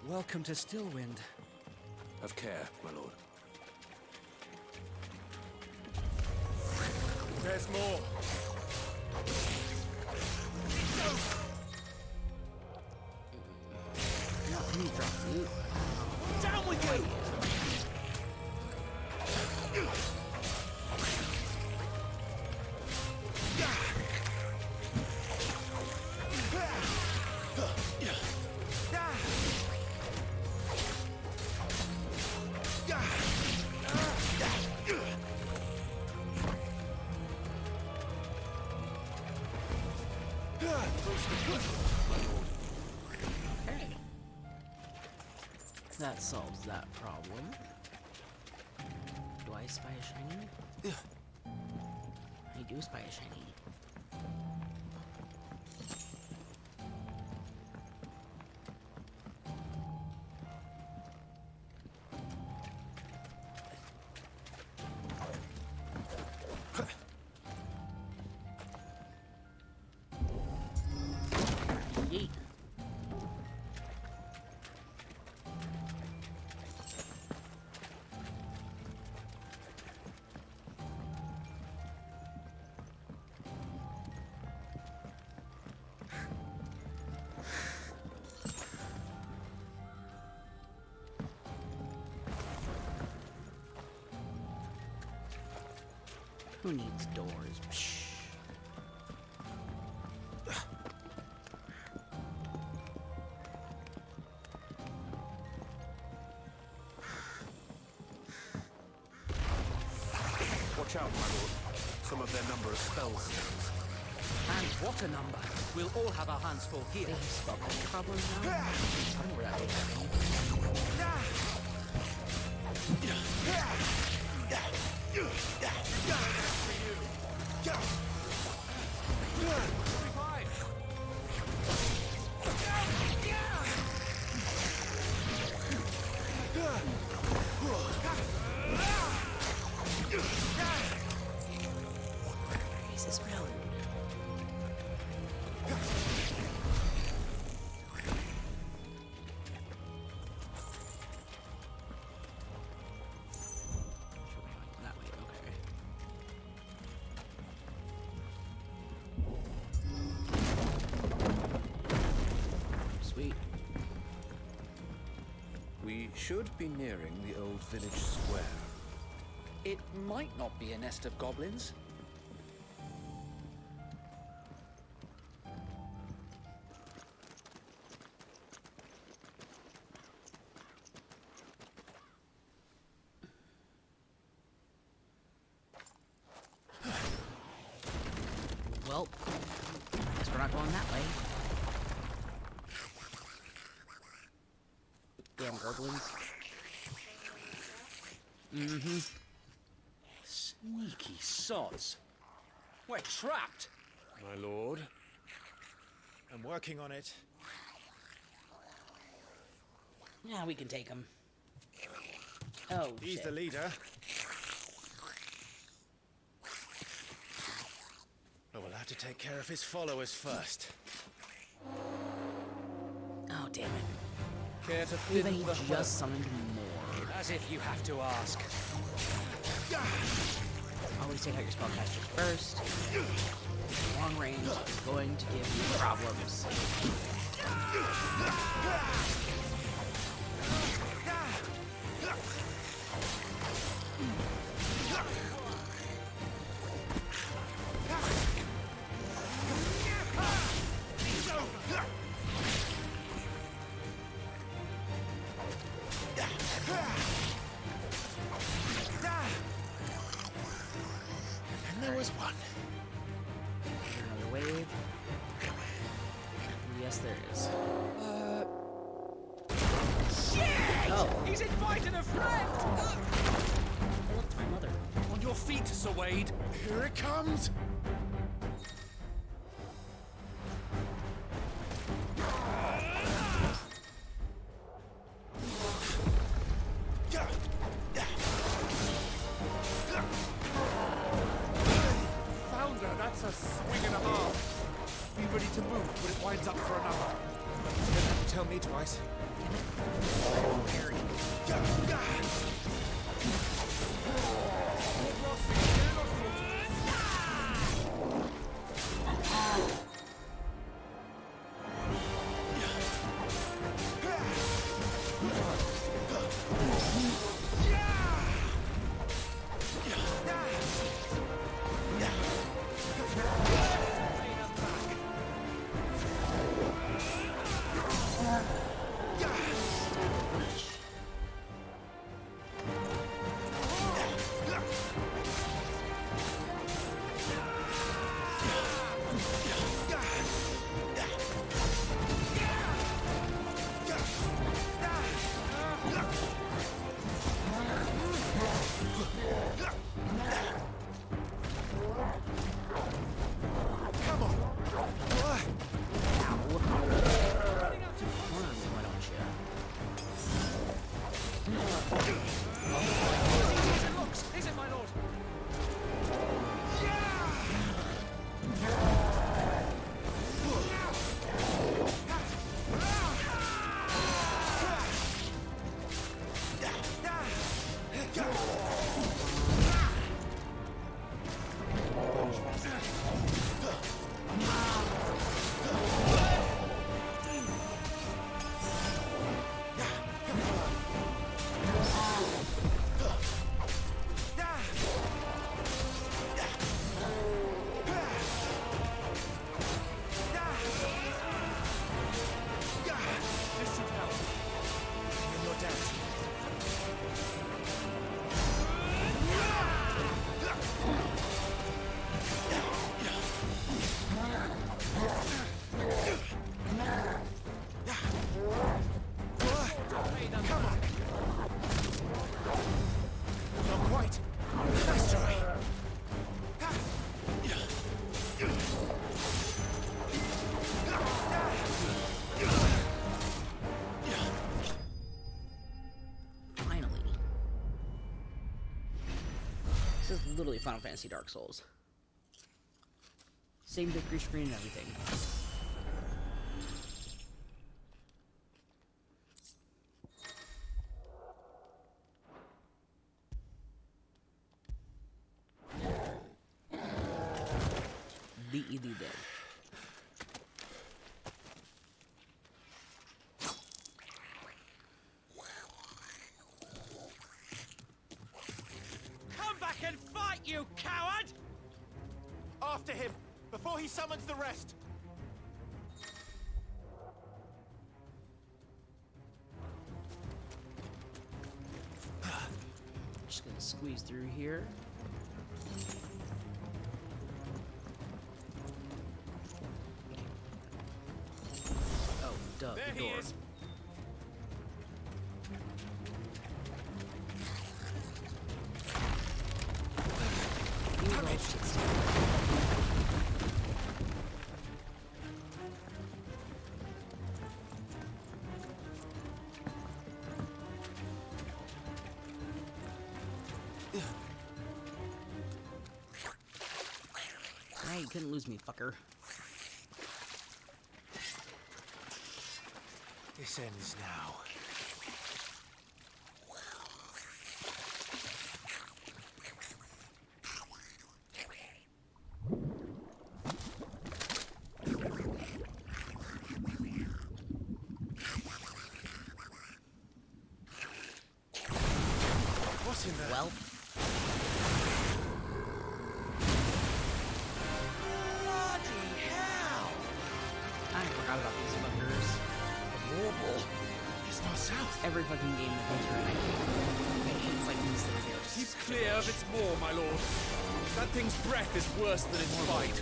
Welcome to Stillwind.
Have care, my lord.
There's more.
Down with you!
Okay. That solves that problem. Do I spy a shiny? I do spy a shiny. Yeet. Who needs doors? Psh.
Watch out, my lord. Some of their number are spell stones.
And what a number! We'll all have our hands full here.
Problem now? I don't know where that was. Is this real? That way, okay. Sweet.
We should be nearing the old village square.
It might not be a nest of goblins.
Well, guess we're not going that way. Damn goblins. Mm-hmm.
Sneaky sods. We're trapped.
My lord, I'm working on it.
Yeah, we can take him. Oh,
He's
shit.
the leader. But we'll have to take care of his followers first.
Oh, damn it.
Care to
Maybe
fiddle
he
the
just summoned more.
As if you have to ask.
Always take out your spellcasters first. Long range is going to give you problems.
And there was one.
Another wave. Yes, there is.
Shit!
Oh.
He's invited a friend!
I left my mother.
On your feet, Sir Wade.
Here it comes!
Founder, that's a swing and a half. Be ready to move when it winds up for another.
You don't have to tell me twice.
Is it, my lord?
This is literally Final Fantasy Dark Souls. Same victory screen and everything. The dead.
Come back and fight, you coward!
After him, before he summons the rest.
Just gonna squeeze through here. Oh, duh,
There
the
he
door.
is.
Hey, you couldn't lose me, fucker.
This ends now. What's in there?
Well. I forgot about these fuckers.
Warble. It's far south.
Every fucking game that comes around, I hate fighting these things. They are
Keep
so
clear of its maw, my lord. That thing's breath is worse than its bite.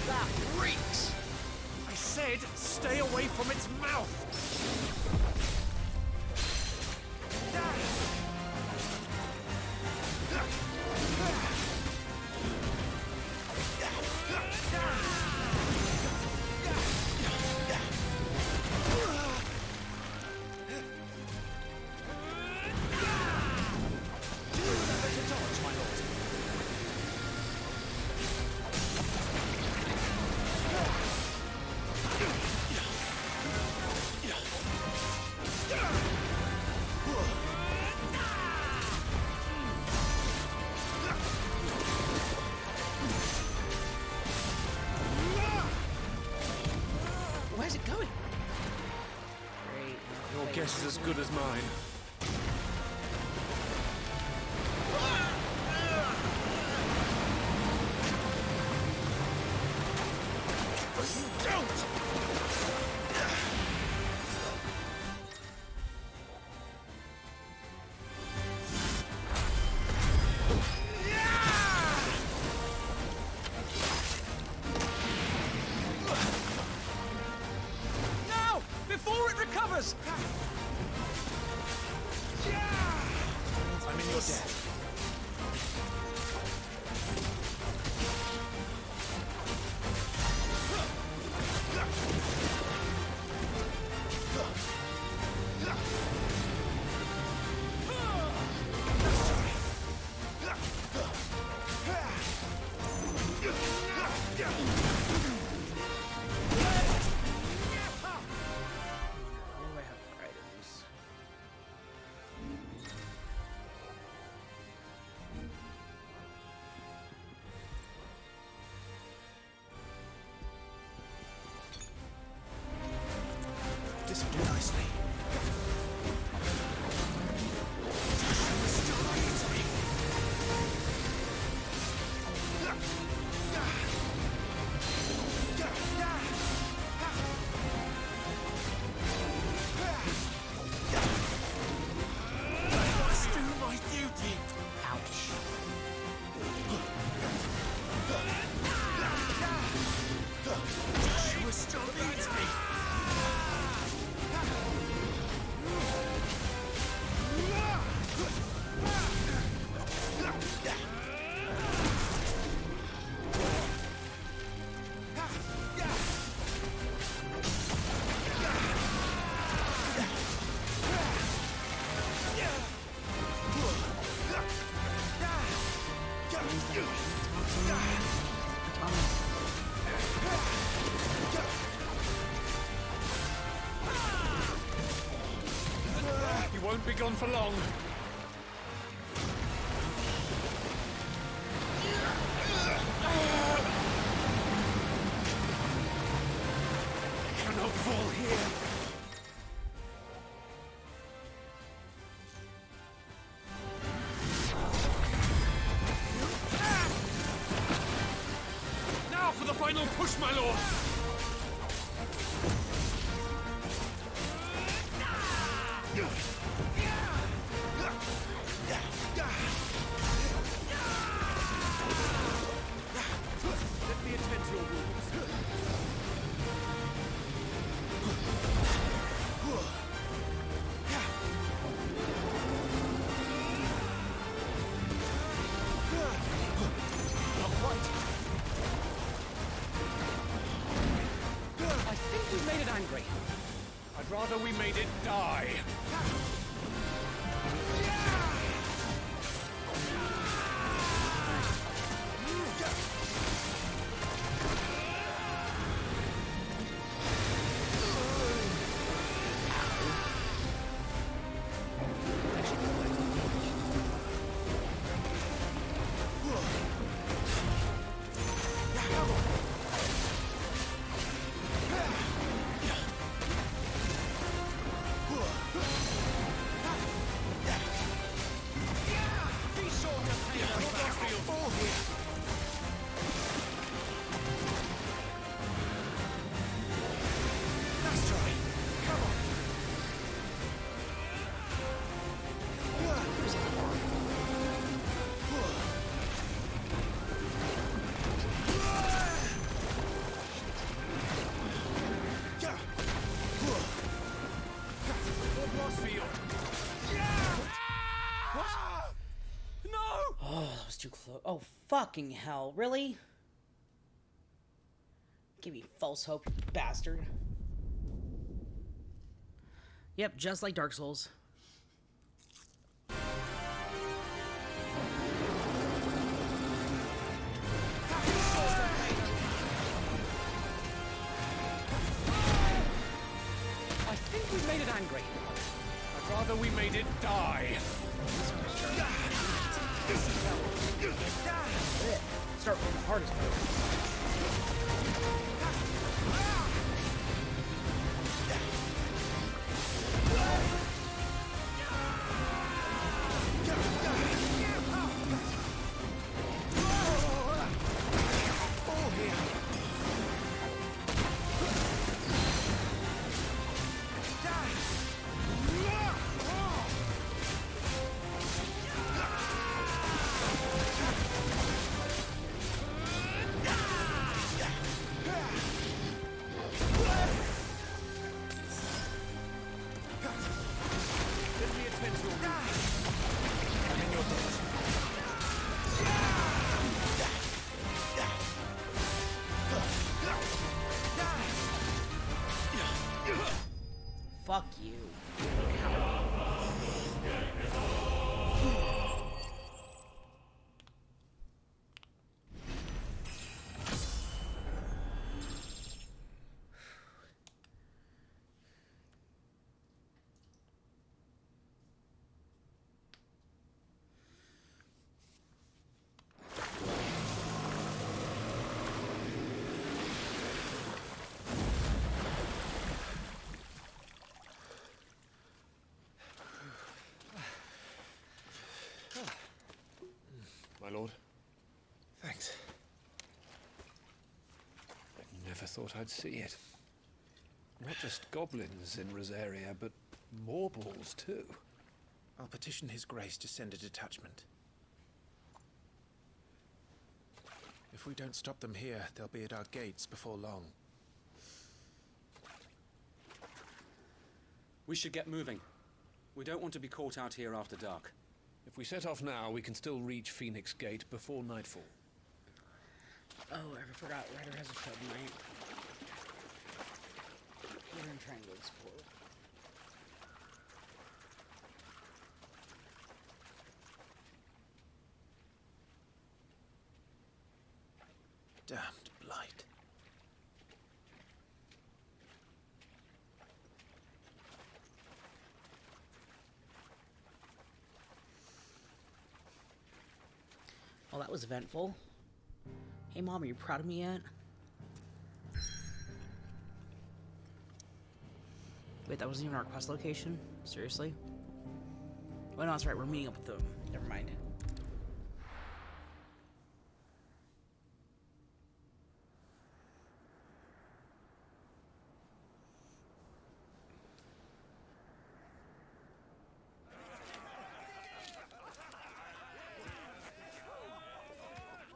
That reeks! I said, stay away from its mouth!
Where's it going? Great.
Your guess is as good as mine.
Don't!
No! Before it recovers!
I'm in your debt.
What do I have for items?
gone for long. Cannot fall here. Now for the final push, my lord. Let me attend to your wounds. Not quite.
I think we made it angry.
I'd rather we made it die.
Too close. Oh, fucking hell. Really? Give me false hope, you bastard. Yep, just like Dark Souls.
I think we made it angry.
I'd rather we made it die.
Start from the hardest part. Fuck you.
My lord. Thanks. I never thought I'd see it. Not just goblins in Rosaria, but Morballs too. I'll petition His Grace to send a detachment. If we don't stop them here, they'll be at our gates before long.
We should get moving. We don't want to be caught out here after dark.
If we set off now, we can still reach Phoenix Gate before nightfall.
Oh, I forgot. Ryder has a show tonight. We're gonna try and go explore.
Damned blight.
Oh, that was eventful. Hey, Mom, are you proud of me yet? Wait, that wasn't even our quest location? Seriously? Oh, no, that's right. We're meeting up with them. Never mind.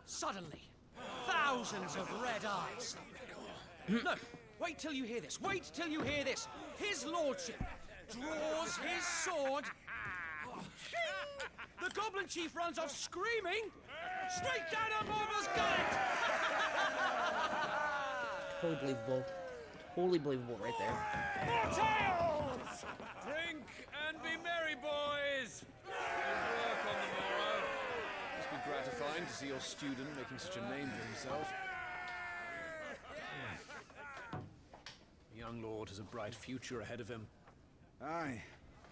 Suddenly, thousands of red eyes. No, wait till you hear this. Wait till you hear this. His lordship draws his sword. The goblin chief runs off screaming straight down a Morva's gullet.
Totally believable. Totally believable right there.
More tales! Drink and be merry, boys! Good work on the morrow. Must be gratifying to see your student making such a name for himself.
The young lord has a bright future ahead of him.
Aye,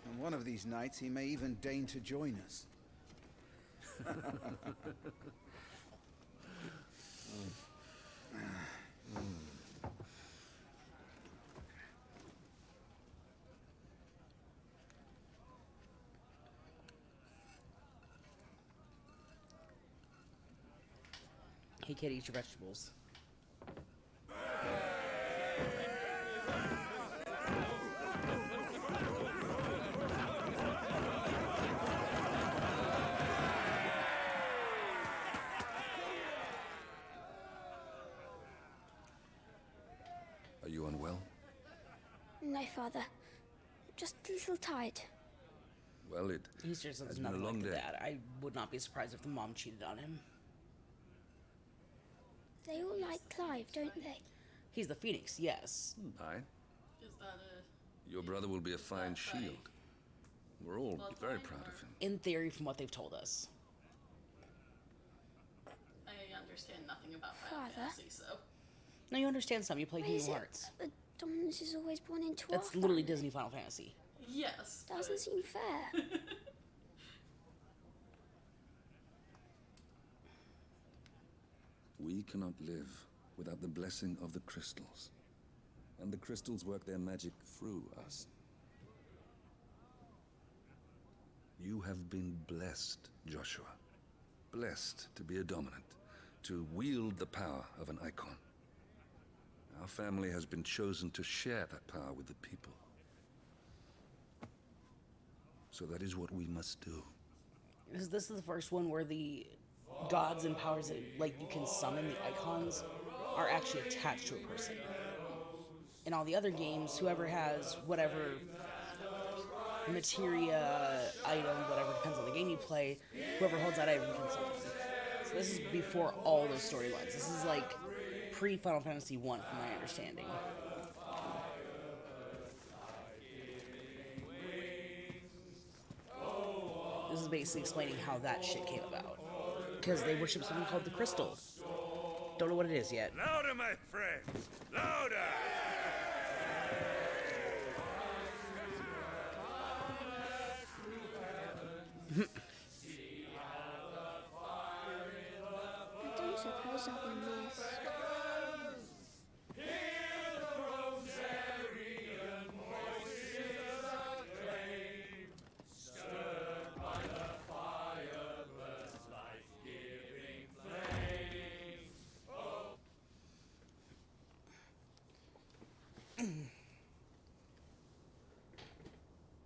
and one of these nights he may even deign to join us.
Hey, kid, eat your vegetables.
Are you unwell?
No, Father. Just a little tired.
Well, it
He's just
has been
nothing
a long
like the
day.
dad. I would not be surprised if the mom cheated on him.
They all like Clive, don't they?
He's the Phoenix, yes.
Aye.
Is that a...
Your brother will be a fine shield. We're all very proud of him.
In theory, from what they've told us.
I understand nothing about Final
Father?
Fantasy, so...
No, you understand some. You play
Why is
Kingdom
it
Hearts.
that the dominance is always born into
That's
our
literally
family?
Disney Final Fantasy.
Yes.
Doesn't seem fair.
We cannot live without the blessing of the crystals. And the crystals work their magic through us. You have been blessed, Joshua. Blessed to be a dominant, to wield the power of an icon. Our family has been chosen to share that power with the people. So that is what we must do.
This is the first one where the gods and powers that, like, you can summon, the icons, are actually attached to a person. In all the other games, whoever has whatever materia, item, whatever, depends on the game you play, whoever holds that item can summon. So this is before all those storylines. This is like pre-Final Fantasy 1, from my understanding. This is basically explaining how that shit came about. Because they worship something called the Crystal. Don't know what it is yet.
Louder, my friends! Louder!
I don't suppose I'll be missed.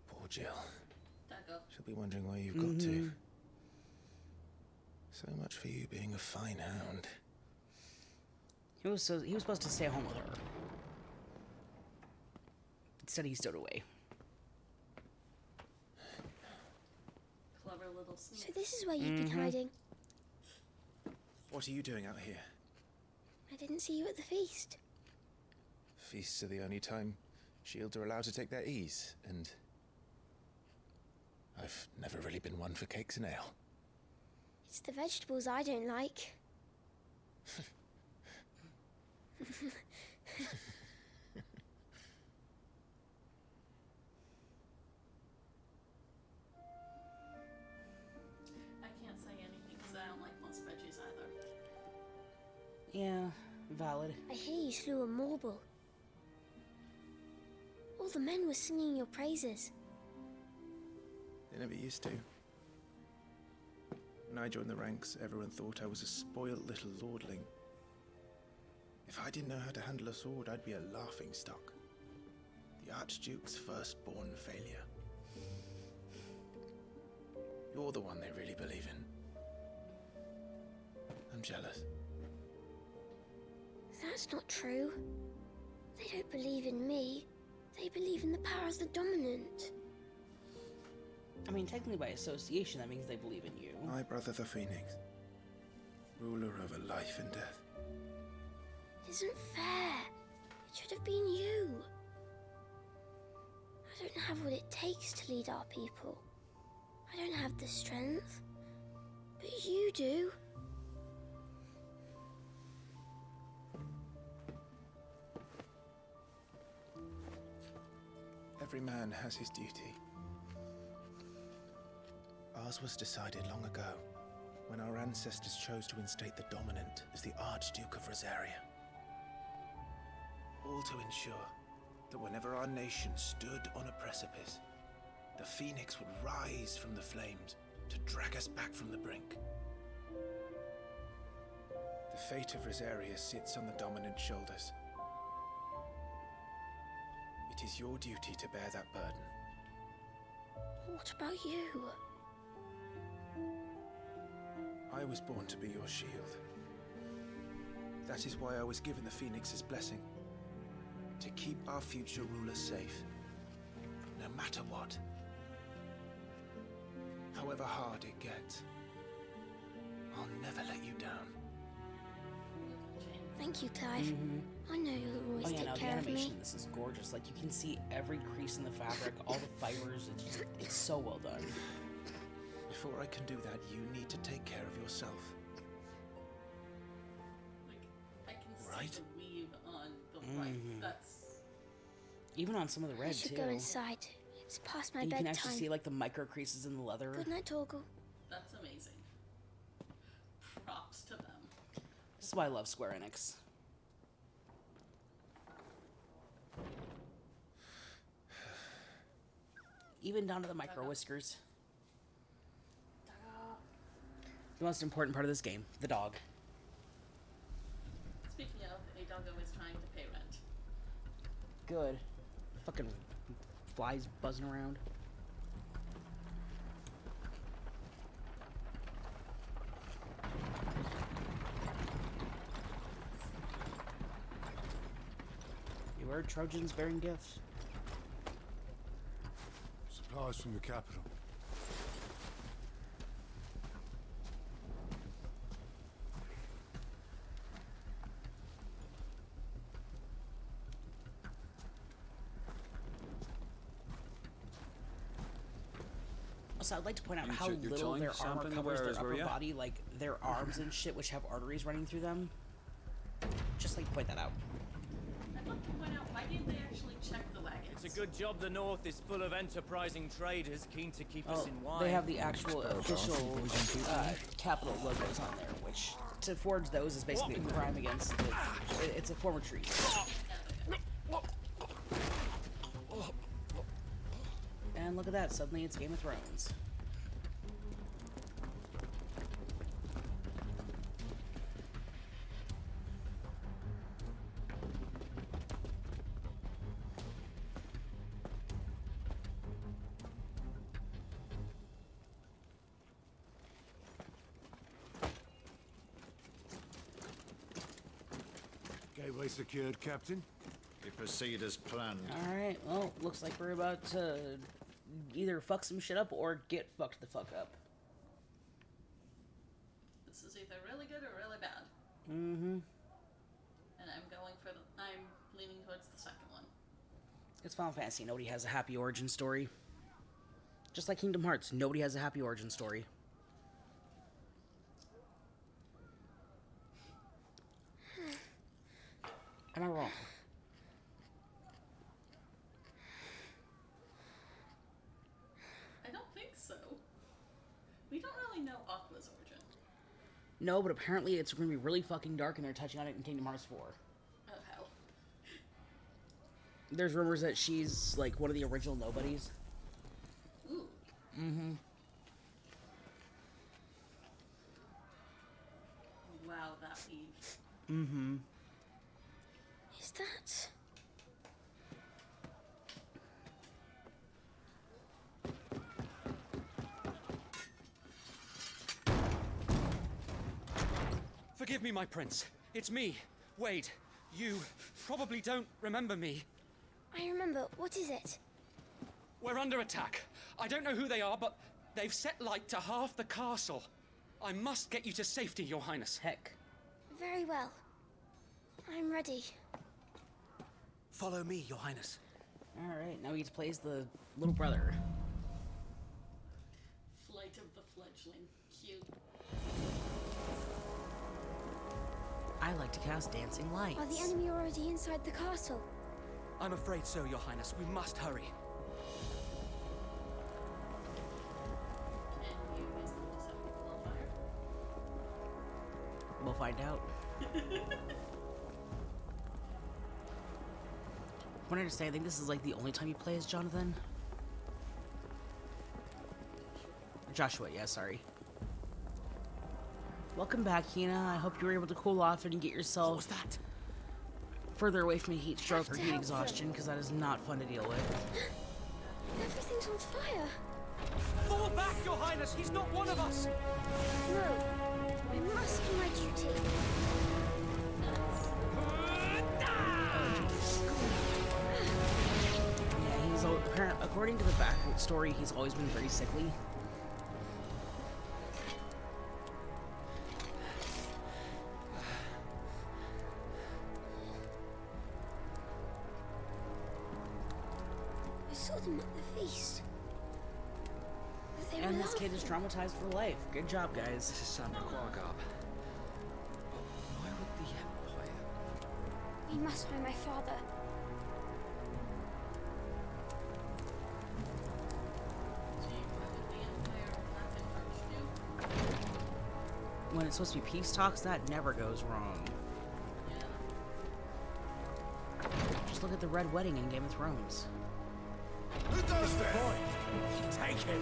Poor Jill.
Dago.
She'll be wondering where you've got to. So much for you being a fine hound.
He was supposed to stay home with her. Instead, he stowed away.
Clever little sneak.
So this is where you've been hiding.
What are you doing out here?
I didn't see you at the feast.
Feasts are the only time shields are allowed to take their ease, and I've never really been one for cakes and ale.
It's the vegetables I don't like.
I can't say anything because I don't like most vegetables.
Yeah, valid.
I hear you slew a Morble. All the men were singing your praises.
They never used to. When I joined the ranks, everyone thought I was a spoilt little lordling. If I didn't know how to handle a sword, I'd be a laughingstock. The Archduke's firstborn failure. You're the one they really believe in. I'm jealous.
That's not true. They don't believe in me. They believe in the power of the dominant.
I mean, technically by association, that means they believe in you.
My brother the Phoenix. Ruler over life and death.
It isn't fair. It should have been you. I don't have what it takes to lead our people. I don't have the strength. But you do.
Every man has his duty. Ours was decided long ago, when our ancestors chose to instate the dominant as the Archduke of Rosaria. All to ensure that whenever our nation stood on a precipice, the Phoenix would rise from the flames to drag us back from the brink. The fate of Rosaria sits on the dominant's shoulders. It is your duty to bear that burden.
What about you?
I was born to be your shield. That is why I was given the Phoenix's blessing. To keep our future rulers safe. No matter what. However hard it gets. I'll never let you down.
Thank you, Clive. I know you'll always take
the
care of
animation
me.
in this is gorgeous. Like, you can see every crease in the fabric, all the fibers. It's so well done.
Before I can do that, you need to take care of yourself.
Like, I can see
Right?
the weave on the white. That's
Even on some of the red,
I should
too.
go inside. It's past my
And you
bedtime.
can actually see, like, the micro creases in the leather.
Good night, Torgal.
that's amazing. Props to them.
This is why I love Square Enix. Even down to the micro whiskers. The most important part of this game, the dog.
Speaking of, a doggo is trying to pay rent.
Good. Fucking flies buzzing around. You heard Trojans bearing gifts.
Supplies from the capital.
Also, I'd like to point out
You
how
took your
little
time
their armor
sampling the
covers their
wearers, were
upper
ya?
body, like their arms and shit, which have arteries running through them. Just like to point that out.
I'd like to point out, why didn't they actually check the wagons?
It's a good job the North is full of enterprising traders keen to keep us in wine.
They have the actual official capital logos on there, which to forge those is basically a crime against the, it's a form of treason. And look at that, suddenly it's Game of Thrones.
Gateway secured, Captain.
We proceed as planned.
Alright, well, looks like we're about to either fuck some shit up or get fucked the fuck up.
This is either really good or really bad.
Mm-hmm.
And I'm leaning towards the second one.
It's Final Fantasy. Nobody has a happy origin story. Just like Kingdom Hearts, nobody has a happy origin story. Am I wrong?
I don't think so. We don't really know Aqua's origin.
No, but apparently it's going to be really fucking dark and they're touching on it in Kingdom Hearts 4.
Oh, hell.
There's rumors that she's, like, one of the original nobodies.
Ooh.
Mm-hmm.
Wow, that Eve.
Mm-hmm.
Is that...
Forgive me, my prince. It's me, Wade. You probably don't remember me.
I remember. What is it?
We're under attack. I don't know who they are, but they've set light to half the castle. I must get you to safety, Your Highness.
Heck.
Very well. I'm ready.
Follow me, Your Highness.
Alright, now he plays the little brother.
Flight of the Fledgling. Cute.
I like to cast dancing lights.
Are the enemy already inside the castle?
I'm afraid so, Your Highness. We must hurry.
Can you instantly set people on fire?
We'll find out. From what I understand, I think this is like the only time you play as Jonathan. Joshua, yeah, sorry. Welcome back, Hina. I hope you were able to cool off and get yourself further away from heat stroke or heat exhaustion, because that is not fun to deal with.
Everything's on fire.
Fall back, Your Highness! He's not one of us!
No. I must do my duty.
Yeah, he's according to the back story, he's always been very sickly.
I saw them at the feast. But they
And
were
this kid is
laughing.
traumatized for life. Good job, guys.
This is Sandra Quargarb. Why would the Empire...
We must find my father.
When it's supposed to be peace talks, that never goes wrong. Just look at the Red Wedding in Game of Thrones.
Who does that?
Boy, take him.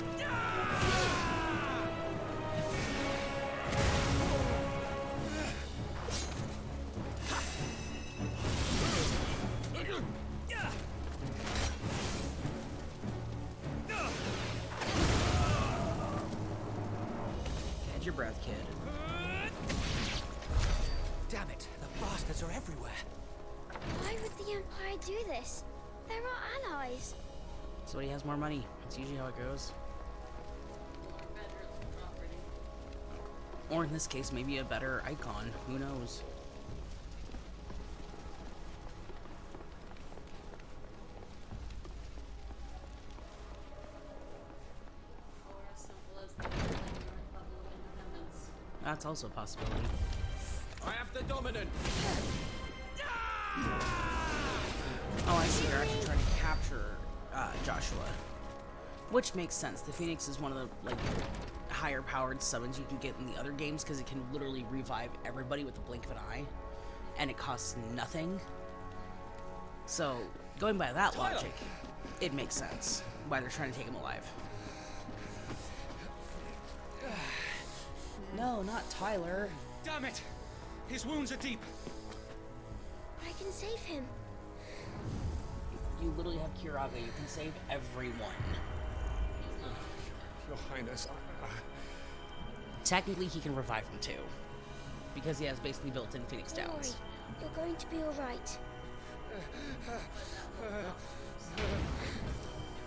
Catch your breath, kid.
Damn it, the bastards are everywhere.
Why would the Empire do this? They're our allies.
So he has more money. That's usually how it goes. Or in this case, maybe a better icon. Who knows?
Or as simple as the Republic of Independence.
That's also a possibility.
I have the dominant.
Oh, I see. They're actually trying to capture Joshua. Which makes sense. The Phoenix is one of the, like, higher powered summons you can get in the other games because it can literally revive everybody with the blink of an eye. And it costs nothing. So, going by that logic, it makes sense why they're trying to take him alive. No, not Tyler.
Damn it! His wounds are deep.
I can save him.
You literally have Kiraga. You can save everyone.
Your Highness,
Technically, he can revive him too. Because he has basically built-in Phoenix
Don't worry.
Downs.
You're going to be alright.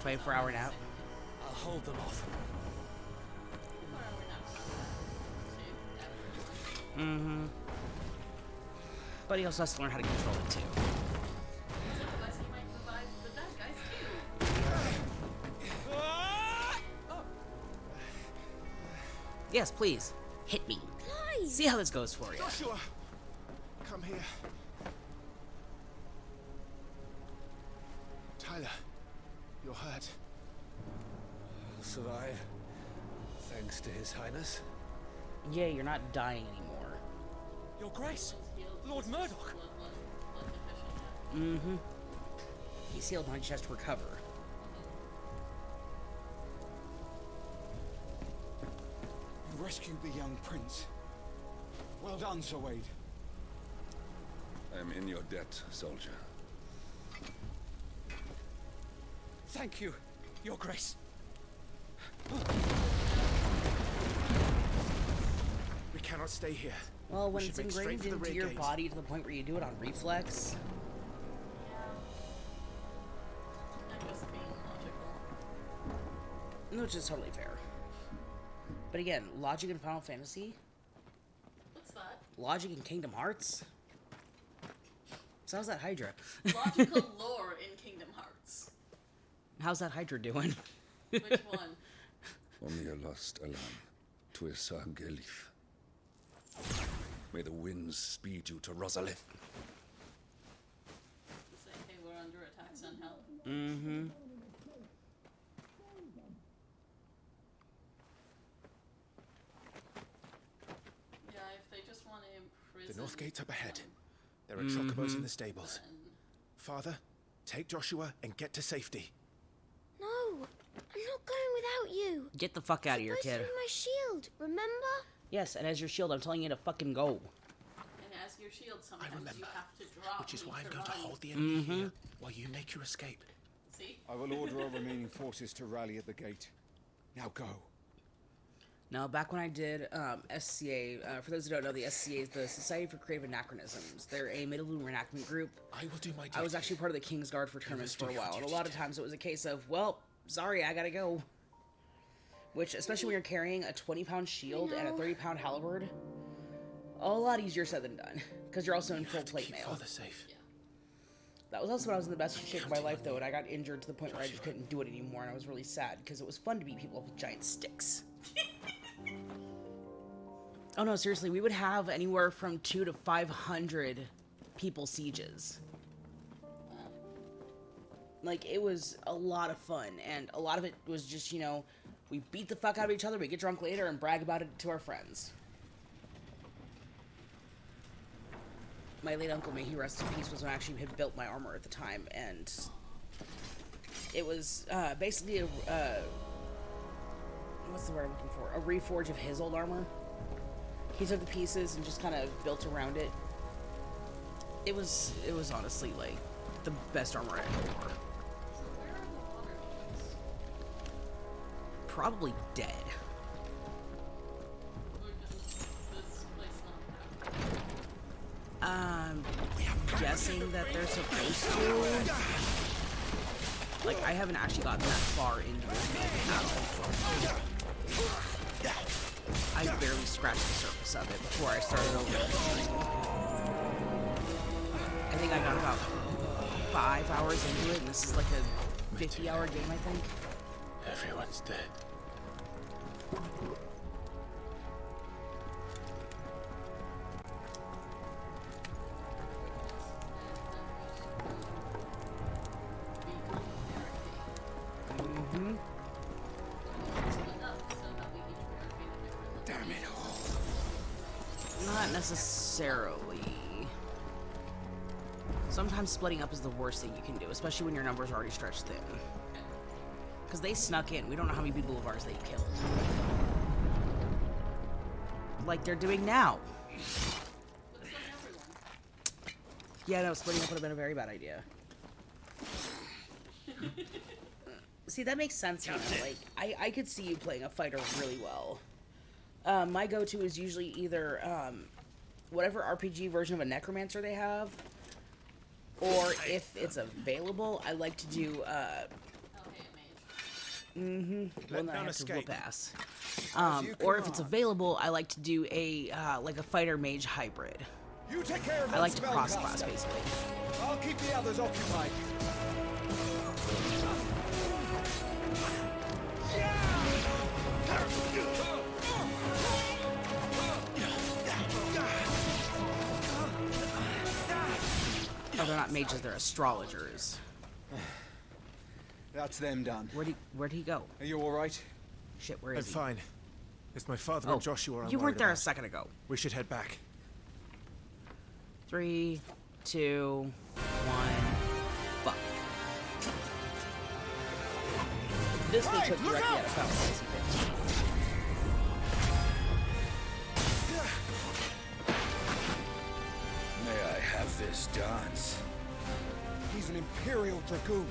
24-hour nap.
I'll hold them off.
Mm-hmm. But he also has to learn how to control it too.
Otherwise, he might revive the bad guys too.
Yes, please. Hit me.
Clive!
See how this goes for you.
Joshua! Come here. Tyler, you're hurt.
I'll survive. Thanks to His Highness.
Yeah, you're not dying anymore.
Your Grace, Lord Murdoch.
Mm-hmm. He's healed, now he just has to recover.
You rescued the young prince. Well done, Sir Wade.
I am in your debt, soldier.
Thank you, Your Grace.
We cannot stay here.
Well, when
We
it's
should make straight
ingrained
for the
into
rear
your
gate.
body to the point where you do it on reflex. Which is totally fair. But again, logic in Final Fantasy?
What's that?
Logic in Kingdom Hearts? So how's that Hydra?
Logical lore in Kingdom Hearts.
How's that Hydra doing?
Which one?
Omnia lost alarm. Tuisa Gelif. May the winds speed you to Rosalith.
Say, hey, we're under attack, send help.
Mm-hmm.
Yeah, if they just want to imprison...
The north gate's up ahead. There are chocobos in the stables. Father, take Joshua and get to safety.
No, I'm not going without you.
Get the fuck out of here,
Supposed
kid.
to be my shield, remember?
Yes, and as your shield, I'm telling you to fucking go.
And as your shield, sometimes you have to drop.
Which is
me
why I'm
to
going to
run.
hold the enemy here while you make your escape.
See?
I will order our remaining forces to rally at the gate. Now go.
Now, back when I did SCA, for those who don't know, the SCA is the Society for Creative Anachronisms. They're a medieval reenactment group.
I will do my duty.
I was actually part of the King's Guard for tournaments for a
do your
while, and a
duty.
lot of times it was a case of, well, sorry, I gotta go. Which, especially when you're carrying a 20-pound shield and a 30-pound halberd, a lot easier said than done, because you're also in full plate mail.
Father safe.
That was also when I was in the best shape of my life, though, and I got injured to the point where I just couldn't do it anymore, and I was really sad, because it was fun to beat people up with giant sticks. Oh no, seriously, we would have anywhere from 200 to 500 people sieges. Like, it was a lot of fun, and a lot of it was just, you know, we beat the fuck out of each other, we get drunk later, and brag about it to our friends. My late uncle, may he rest in peace, was when I actually had built my armor at the time, and it was basically a, what's the word I'm looking for? A reforge of his old armor. He took the pieces and just kind of built around it. It was honestly like the best armor I ever wore. Probably dead. I'm guessing that they're supposed to. Like, I haven't actually gotten that far into this game at all. I barely scratched the surface of it before I started over. I think I got about 5 hours into it, and this is like a 50-hour game, I think.
Everyone's dead.
Damn it all.
Not necessarily. Sometimes splitting up is the worst thing you can do, especially when your numbers are already stretched thin. Because they snuck in. We don't know how many people of ours they killed. Like they're doing now. Yeah, no, splitting up would have been a very bad idea. See, that makes sense, you know, like, I could see you playing a fighter really well. My go-to is usually either, whatever RPG version of a Necromancer they have, or if it's available, I like to do, one that I have to whoop ass. Or if it's available, I like to do a, like a fighter mage hybrid.
You take care of
I like to
that
cross-class,
spellcaster.
basically.
I'll keep the others occupied.
Oh, they're not mages, they're astrologers.
That's them done.
Where'd he go?
Are you all right?
Shit, where
I'm
is he?
fine. It's my father
Oh,
and Joshua I'm
you
worried
weren't there a
about.
second ago.
We should head back.
3, 2, 1. Fuck. This they took directly out of Final Fantasy 15.
May I have this dance?
He's an Imperial Dragoon.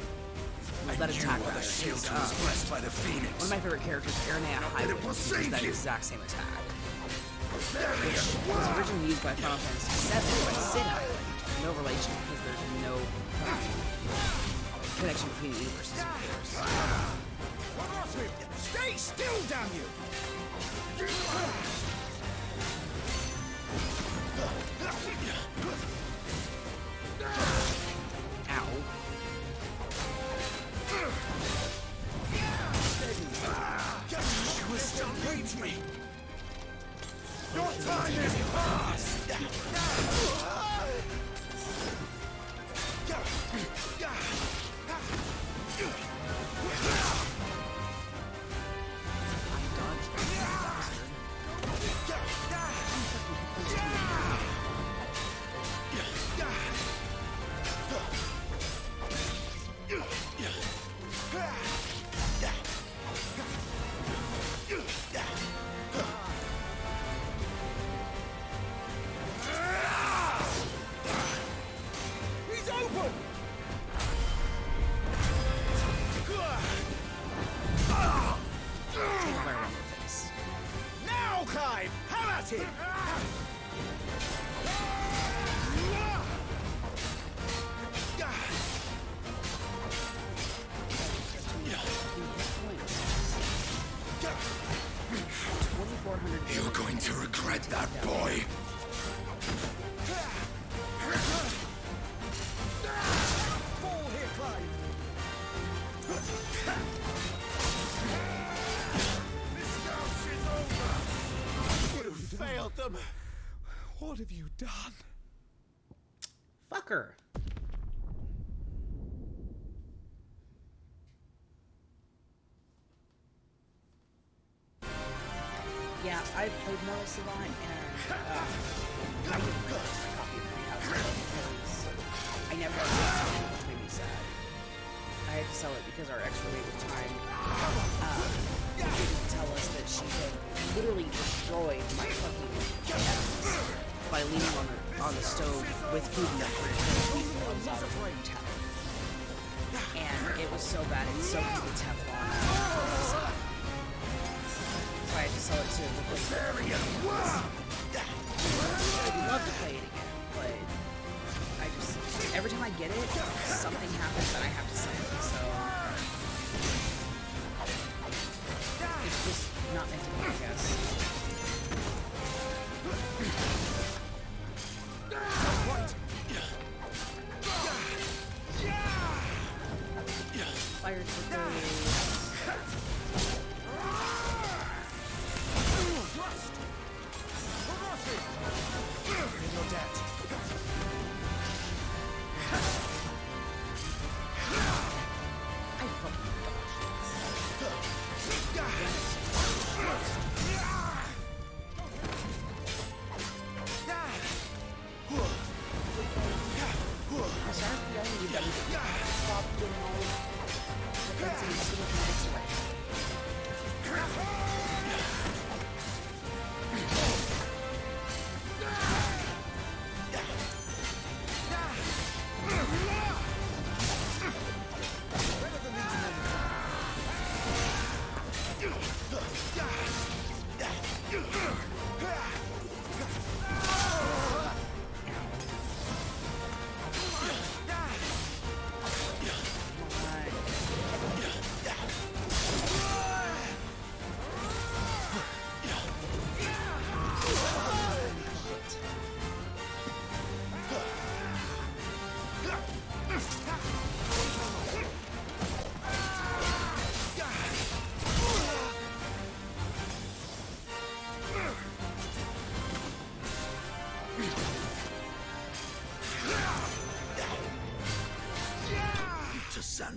That attack with the
shield
is,
was blessed by the Phoenix.
one of my favorite characters, Aranea Highwind, uses that exact same attack. Which was originally used by Final Fantasy VII by Sid Highwind. No relation because there's no connection between the universes.
Stay still, damn you!
Ow.
You still needs me. Your time is past. He's open. Now, Clive, have at him! You're going to regret that, boy. Fall here, Clive. This dance is over. You failed them. What have you done?
Fucker. Yeah, I've played Mortal Savant, and I didn't purchase my copy of Three Houses because I never got to use it, which made me sad. I had to sell it because our ex-roommate at the time didn't tell us that she had literally destroyed my fucking evidence by leaning on the stove with food in it for it while I was out of room temp. And it was so bad, it soaked the Teflon. So I had to sell it to replace it. I'd love to play it again, but I just every time I get it, something happens and I have to sell it. So it's just not meant to be, I guess. Fire triggers.
No debt.
I fucking stop doing all the things and see what can fix it right.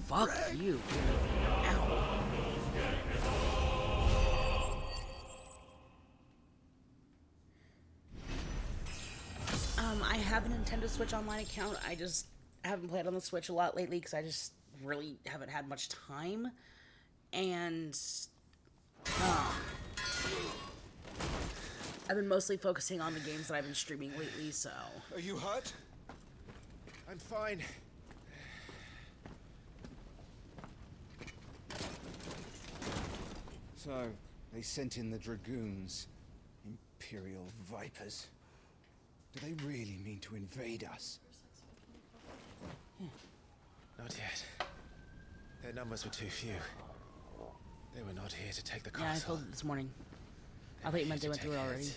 Fuck you. Ow. I have a Nintendo Switch Online account. I just haven't played on the Switch a lot lately because I just really haven't had much time. And I've been mostly focusing on the games that I've been streaming lately, so...
Are you hurt?
I'm fine.
So, they sent in the Dragoons. Imperial Vipers. Do they really mean to invade us?
Not yet. Their numbers were too few. They were not here to take the castle.
Yeah, I told it this morning. I thought you meant they went through it already.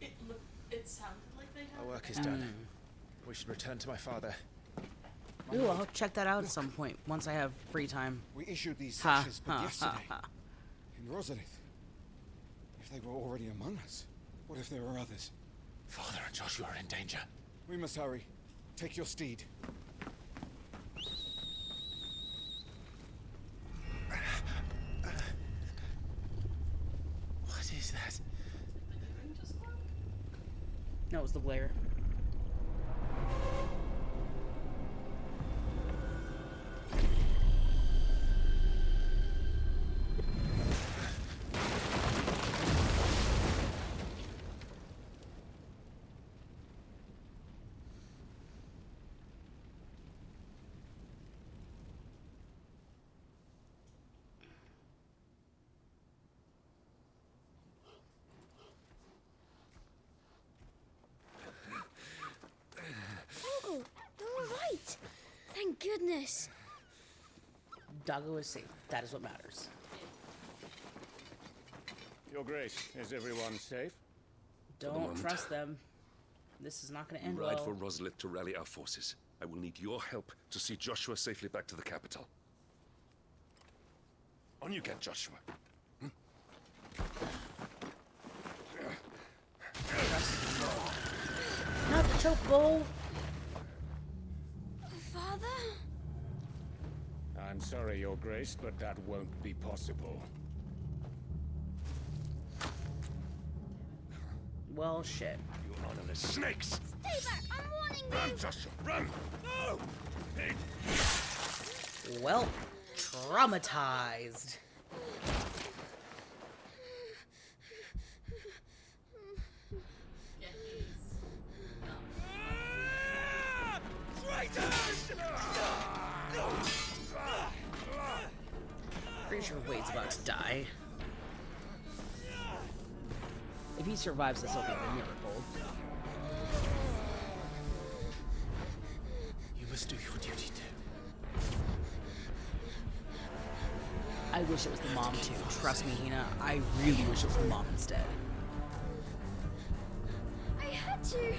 It sounded like they had.
Our work is done. We should return to my father.
Ooh, I'll check that out at some point, once I have free time.
We issued these sashes but yesterday. In Rosalith. If they were already among us, what if there were others?
Father and Joshua are in danger.
We must hurry. Take your steed.
What is that?
No, it was the Blair.
Thank goodness.
Doggo is safe. That is what matters.
Your Grace, is everyone safe?
Don't trust them. This is not going to end
Ride
well.
for Rosalith to rally our forces. I will need your help to see Joshua safely back to the capital. On you get, Joshua.
Not the choke bowl.
Father?
I'm sorry, Your Grace, but that won't be possible.
Well, shit.
You honorless snakes!
Stay back! I'm warning you!
Run, Joshua, run! No! Pig!
Well, traumatized. Pretty sure Wade's about to die. If he survives this, it'll be a miracle.
You must do your duty too.
I wish it was the mom too. Trust me, Hina. I really wish it was the mom instead.
I had to.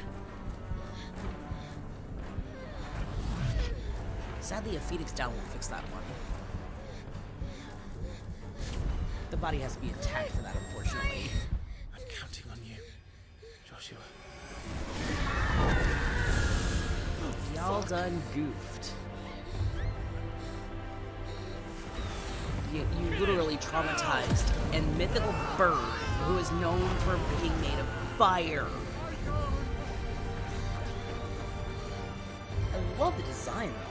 Sadly, a Phoenix down won't fix that one. The body has to be intact for that, unfortunately.
I'm counting on you, Joshua.
Y'all done goofed. You literally traumatized a mythical bird who is known for being made of fire. I love the design, though.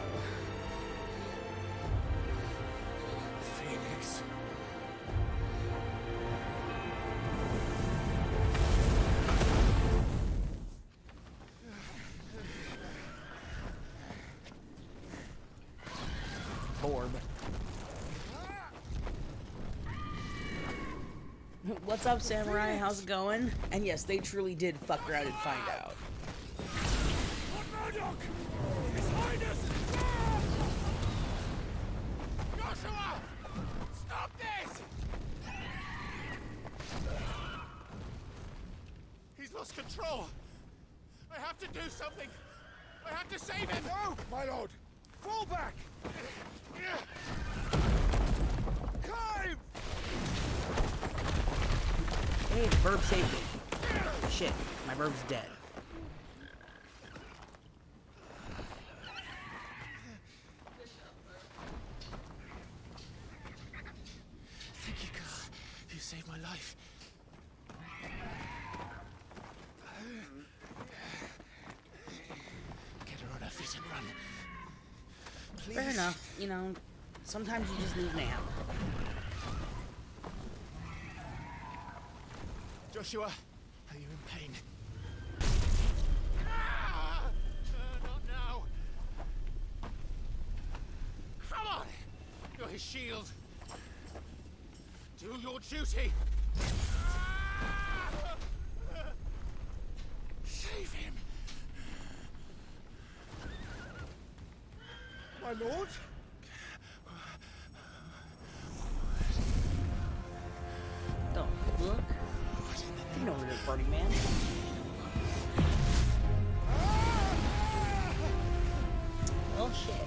Phoenix.
Orb. What's up, Samurai? How's it going? And yes, they truly did fuck around and find out.
Joshua! Stop this! He's lost control. I have to do something. I have to save him.
No, my lord. Fall back.
Climb!
Hey, the verb saved me. Shit, my verb's dead.
Thank you, God. You saved my life.
please?
Fair enough. You know, sometimes you just need a nap.
Joshua, are you in pain? Ah! Not now. Come on! You're his shield. Do your duty. Ah! Save him.
My lord?
Don't look. You know where you're party, man. Oh shit.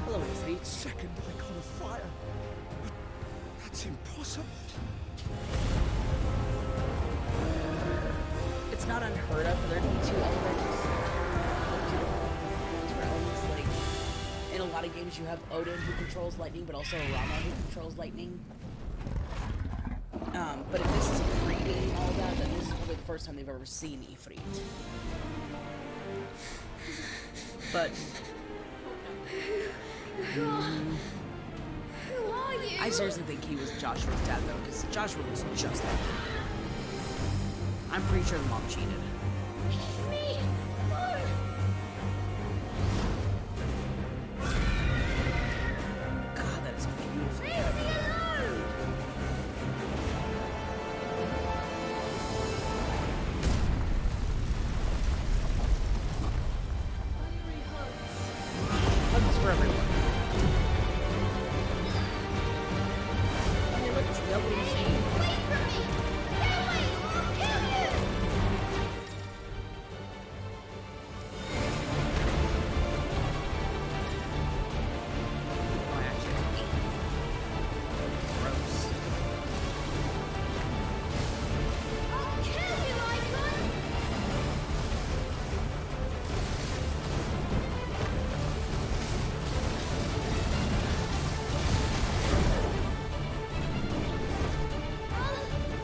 Hello, Ifrit.
Second icon of fire. But that's impossible.
It's not unheard of for there to be two elements. Like, in a lot of games you have Odin who controls lightning, but also Rama who controls lightning. But if this is predating all that, then this is probably the first time they've ever seen Ifrit. But
Who are you?
I seriously think he was Joshua's dad, though, because Joshua was just like him. I'm pretty sure the mom cheated.
It's me! No!
God, that is beautiful.
Leave me alone!
Hugs for everyone. Okay, look, it's nobody's name.
Away from me! Stay away! I'll kill you!
Oh, actually, gross.
I'll kill you, Icon!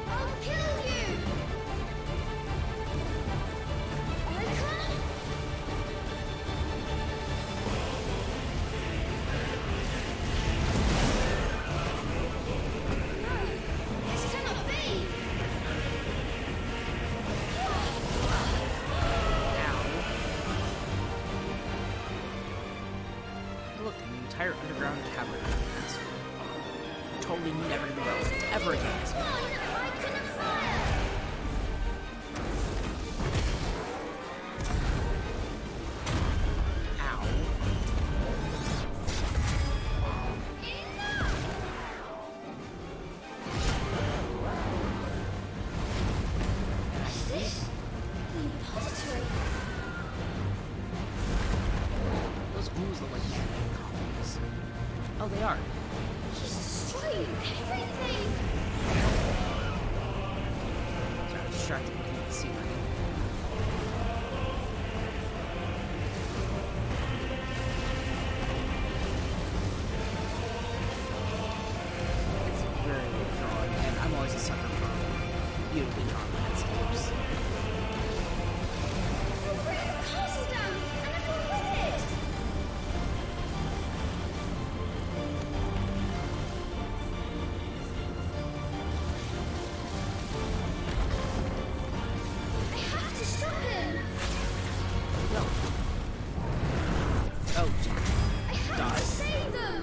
I'll kill you! Icon? No, this cannot be!
Look, an entire underground cavern of the castle. Totally never gonna be relevant ever again.
Icon of fire!
Ow.
Is this the repository?
Those ghouls look like man-made colonies. Oh, they are.
He's destroying everything!
Sorry, I was distracted looking at the ceiling. It's very well drawn, and I'm always a sucker for beautifully drawn landscapes.
We'll bring the castle down, and everyone with it! I have to stop him!
No. Oh, Jack.
I have to save them!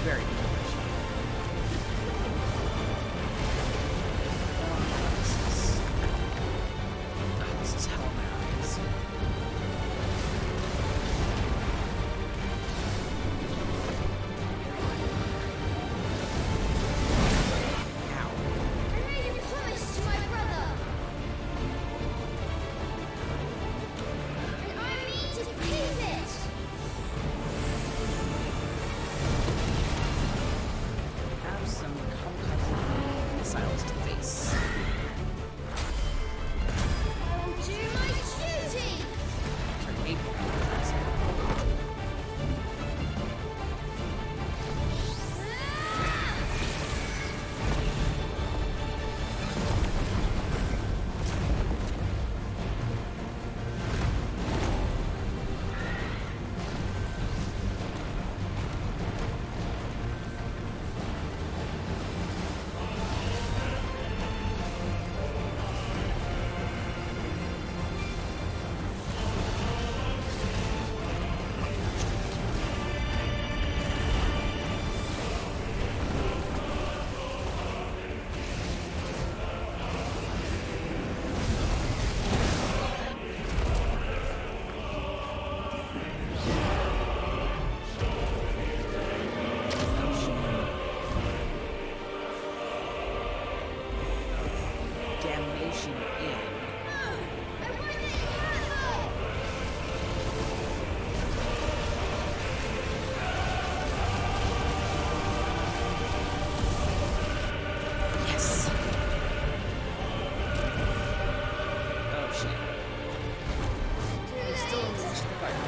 Very good. This is hell in my eyes.
I made a promise to my brother. And I mean to keep it.
Have some kamikaze missiles to the face.
I will do my duty.
Turn April. Damnation in. Yes. Oh shit. Still in the fire.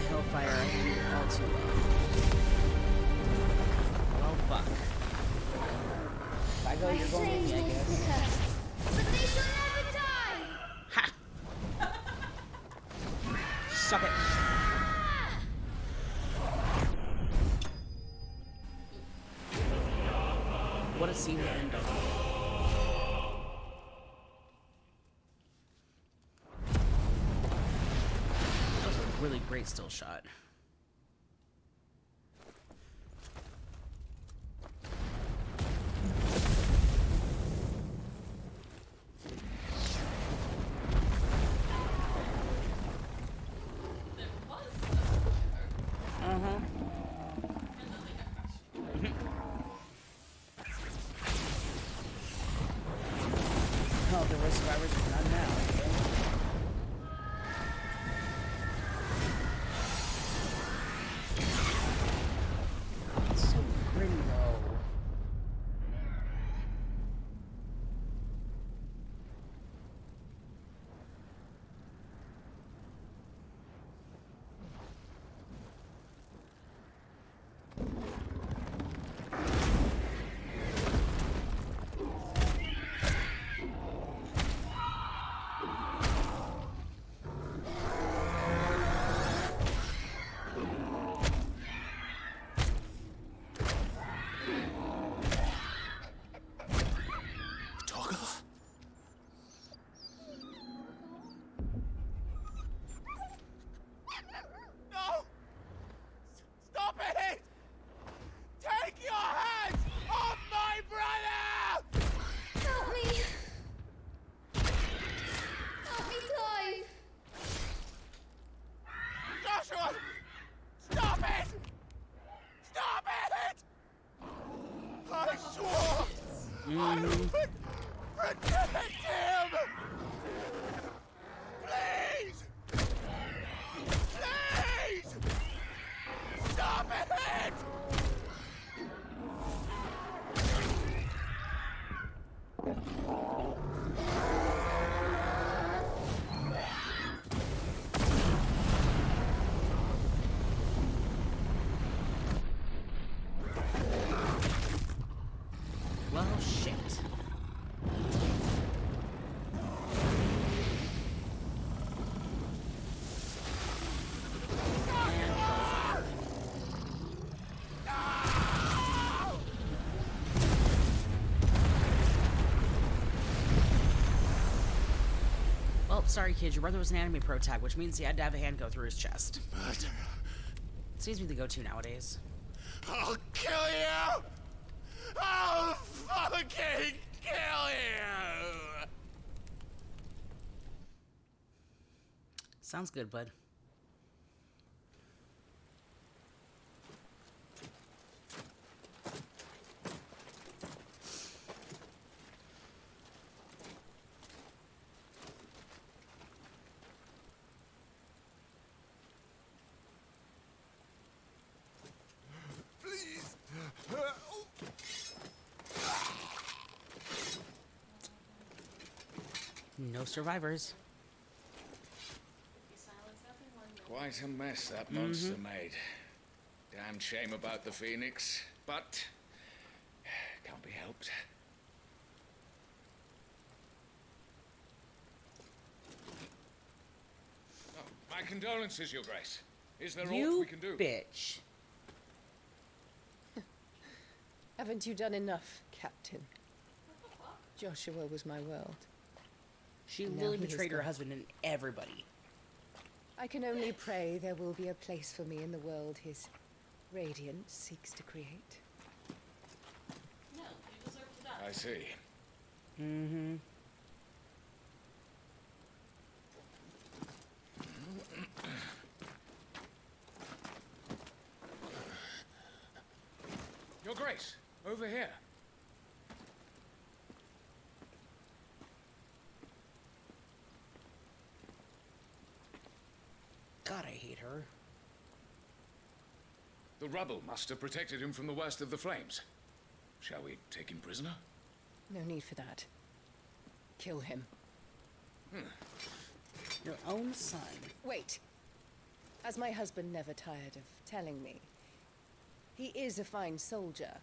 Hellfire. All too low. Well, fuck. If I go, you're going with me, I guess.
But they shall never die.
Ha! Suck it. What a scene to end on. That was a really great still shot. Oh, there were survivors, but not now. It's so pretty, though.
No! Stop it! Take your hands off my brother!
Help me. Help me, Clive.
Joshua! Stop it! Stop it! I swore I would protect him! Please! Please! Stop it!
Well, shit. Well, sorry, kid. Your brother was an anime pro tag, which means he had to have a hand go through his chest.
Murderer.
Seems to be the go-to nowadays.
I'll kill you! I'll fucking kill you!
Sounds good, bud. No survivors.
Quite a mess that monster made. Damn shame about the Phoenix, but can't be helped. Oh, my condolences, Your Grace. Is there aught we can do?
Bitch.
Haven't you done enough, Captain? Joshua was my world.
She
And now
literally
he is
betrayed her
gone.
husband and everybody.
I can only pray there will be a place for me in the world his radiance seeks to create.
No, you deserve to die.
I see.
Mm-hmm.
Your Grace, over here.
God, I hate her.
The rubble must have protected him from the worst of the flames. Shall we take him prisoner?
No need for that. Kill him.
Your own son.
Wait. As my husband never tired of telling me, he is a fine soldier.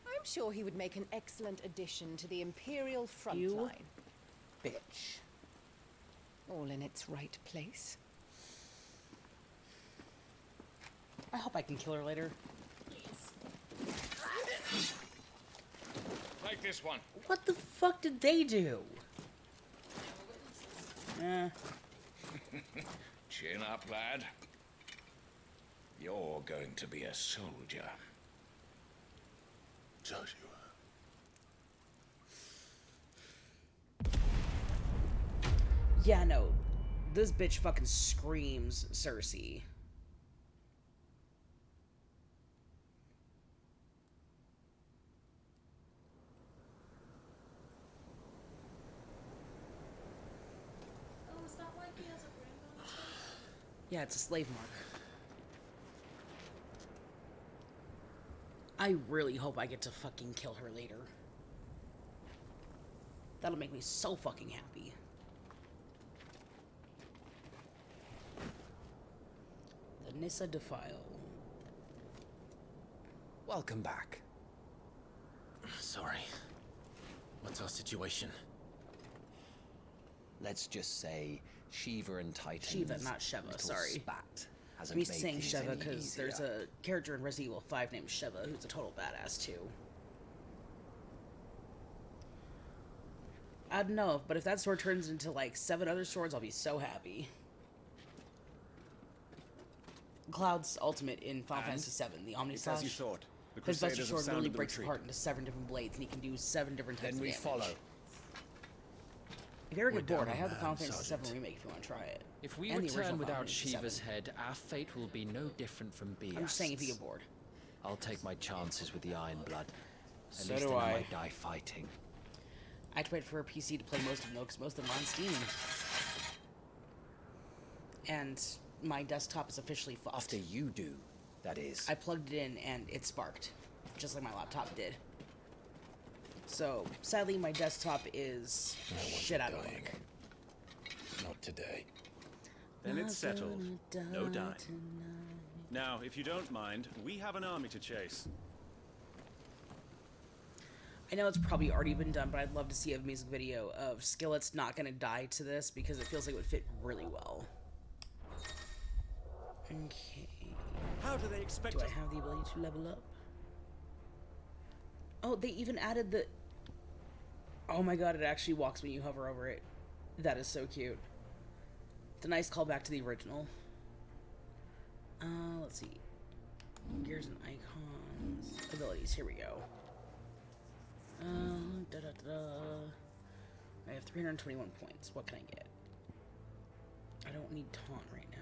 I'm sure he would make an excellent addition to the Imperial front
You
line.
Bitch.
All in its right place.
I hope I can kill her later.
Like this one.
What the fuck did they do?
Chin up, lad. You're going to be a soldier.
Joshua.
Yeah, no. This bitch fucking screams Cersei.
Oh, is that why he has a ring on his face?
Yeah, it's a slave mark. I really hope I get to fucking kill her later. That'll make me so fucking happy. The Nissa Defile.
Welcome back.
Sorry. What's our situation?
Let's just say Shiva and Titan's
Shiva, not Sheva,
little
sorry.
spat hasn't
I'm used
made
to saying
things
Sheva
any
because there's
easier.
a character in Resident Evil 5 named Sheva who's a total badass too. I don't know, but if that sword turns into like 7 other swords, I'll be so happy. Cloud's ultimate in Final Fantasy VII, the Omni
It's as you
Slash.
thought. The
His Buster
Crusaders have
Sword literally
sounded the
breaks
retreat.
apart into 7 different blades, and he can do 7 different types
Then
of
we
damage.
follow.
If you ever
We're
get bored, I
down,
have the Final
man,
Fantasy
Sergeant.
VII remake if you want to try it.
If we
And the original
return
Final
without
Fantasy
Shiva's
VII.
head, our fate will be no different from Biast's.
I'm just saying if you get bored.
I'll take my chances with the Iron Blood. At
So
least
do
then I
I.
might die fighting.
I had to wait for a PC to play most of them though, because most of them are on Steam. And my desktop is officially fucked.
After you do, that is.
I plugged it in and it sparked, just like my laptop did. So, sadly, my desktop is shit out of luck.
Not today.
Then it's
Not
settled.
gonna
No
die
dying. Now, if you don't mind, we have an army to chase.
I know it's probably already been done, but I'd love to see a music video of Skillet's Not Gonna Die to this because it feels like it would fit really well. Okay.
How do they expect
Do I have the ability to level up? Oh, they even added the... Oh my god, it actually walks when you hover over it. That is so cute. It's a nice callback to the original. Let's see. Gears and icons. Abilities. Here we go. I have 321 points. What can I get? I don't need taunt right now.